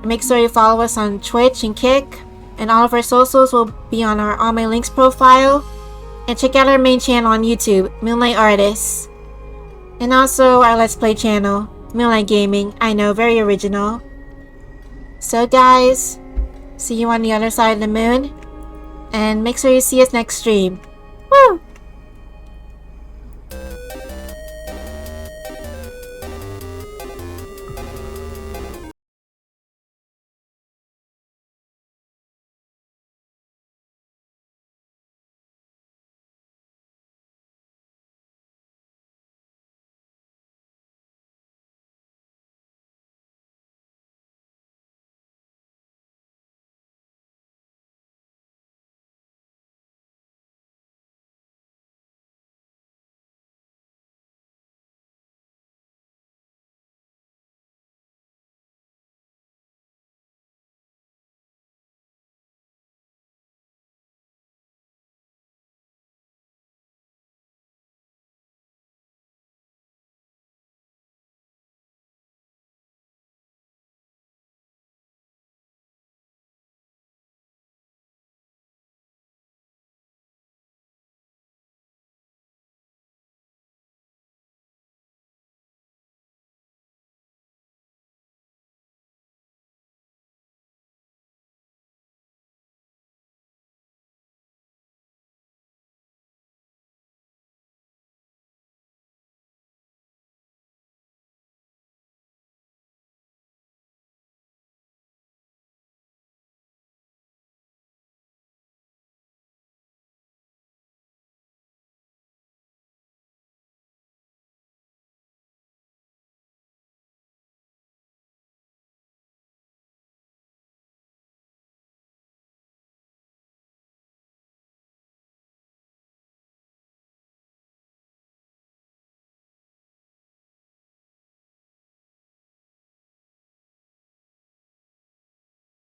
make sure you follow us on Twitch and Kick. And all of our socials will be on our All My Links profile. And check out our main channel on YouTube, Moonlight Artists. And also our Let's Play channel, MoonliigGaming. I know, very original. So guys, see you on the other side of the moon. And make sure you see us next stream. Woo!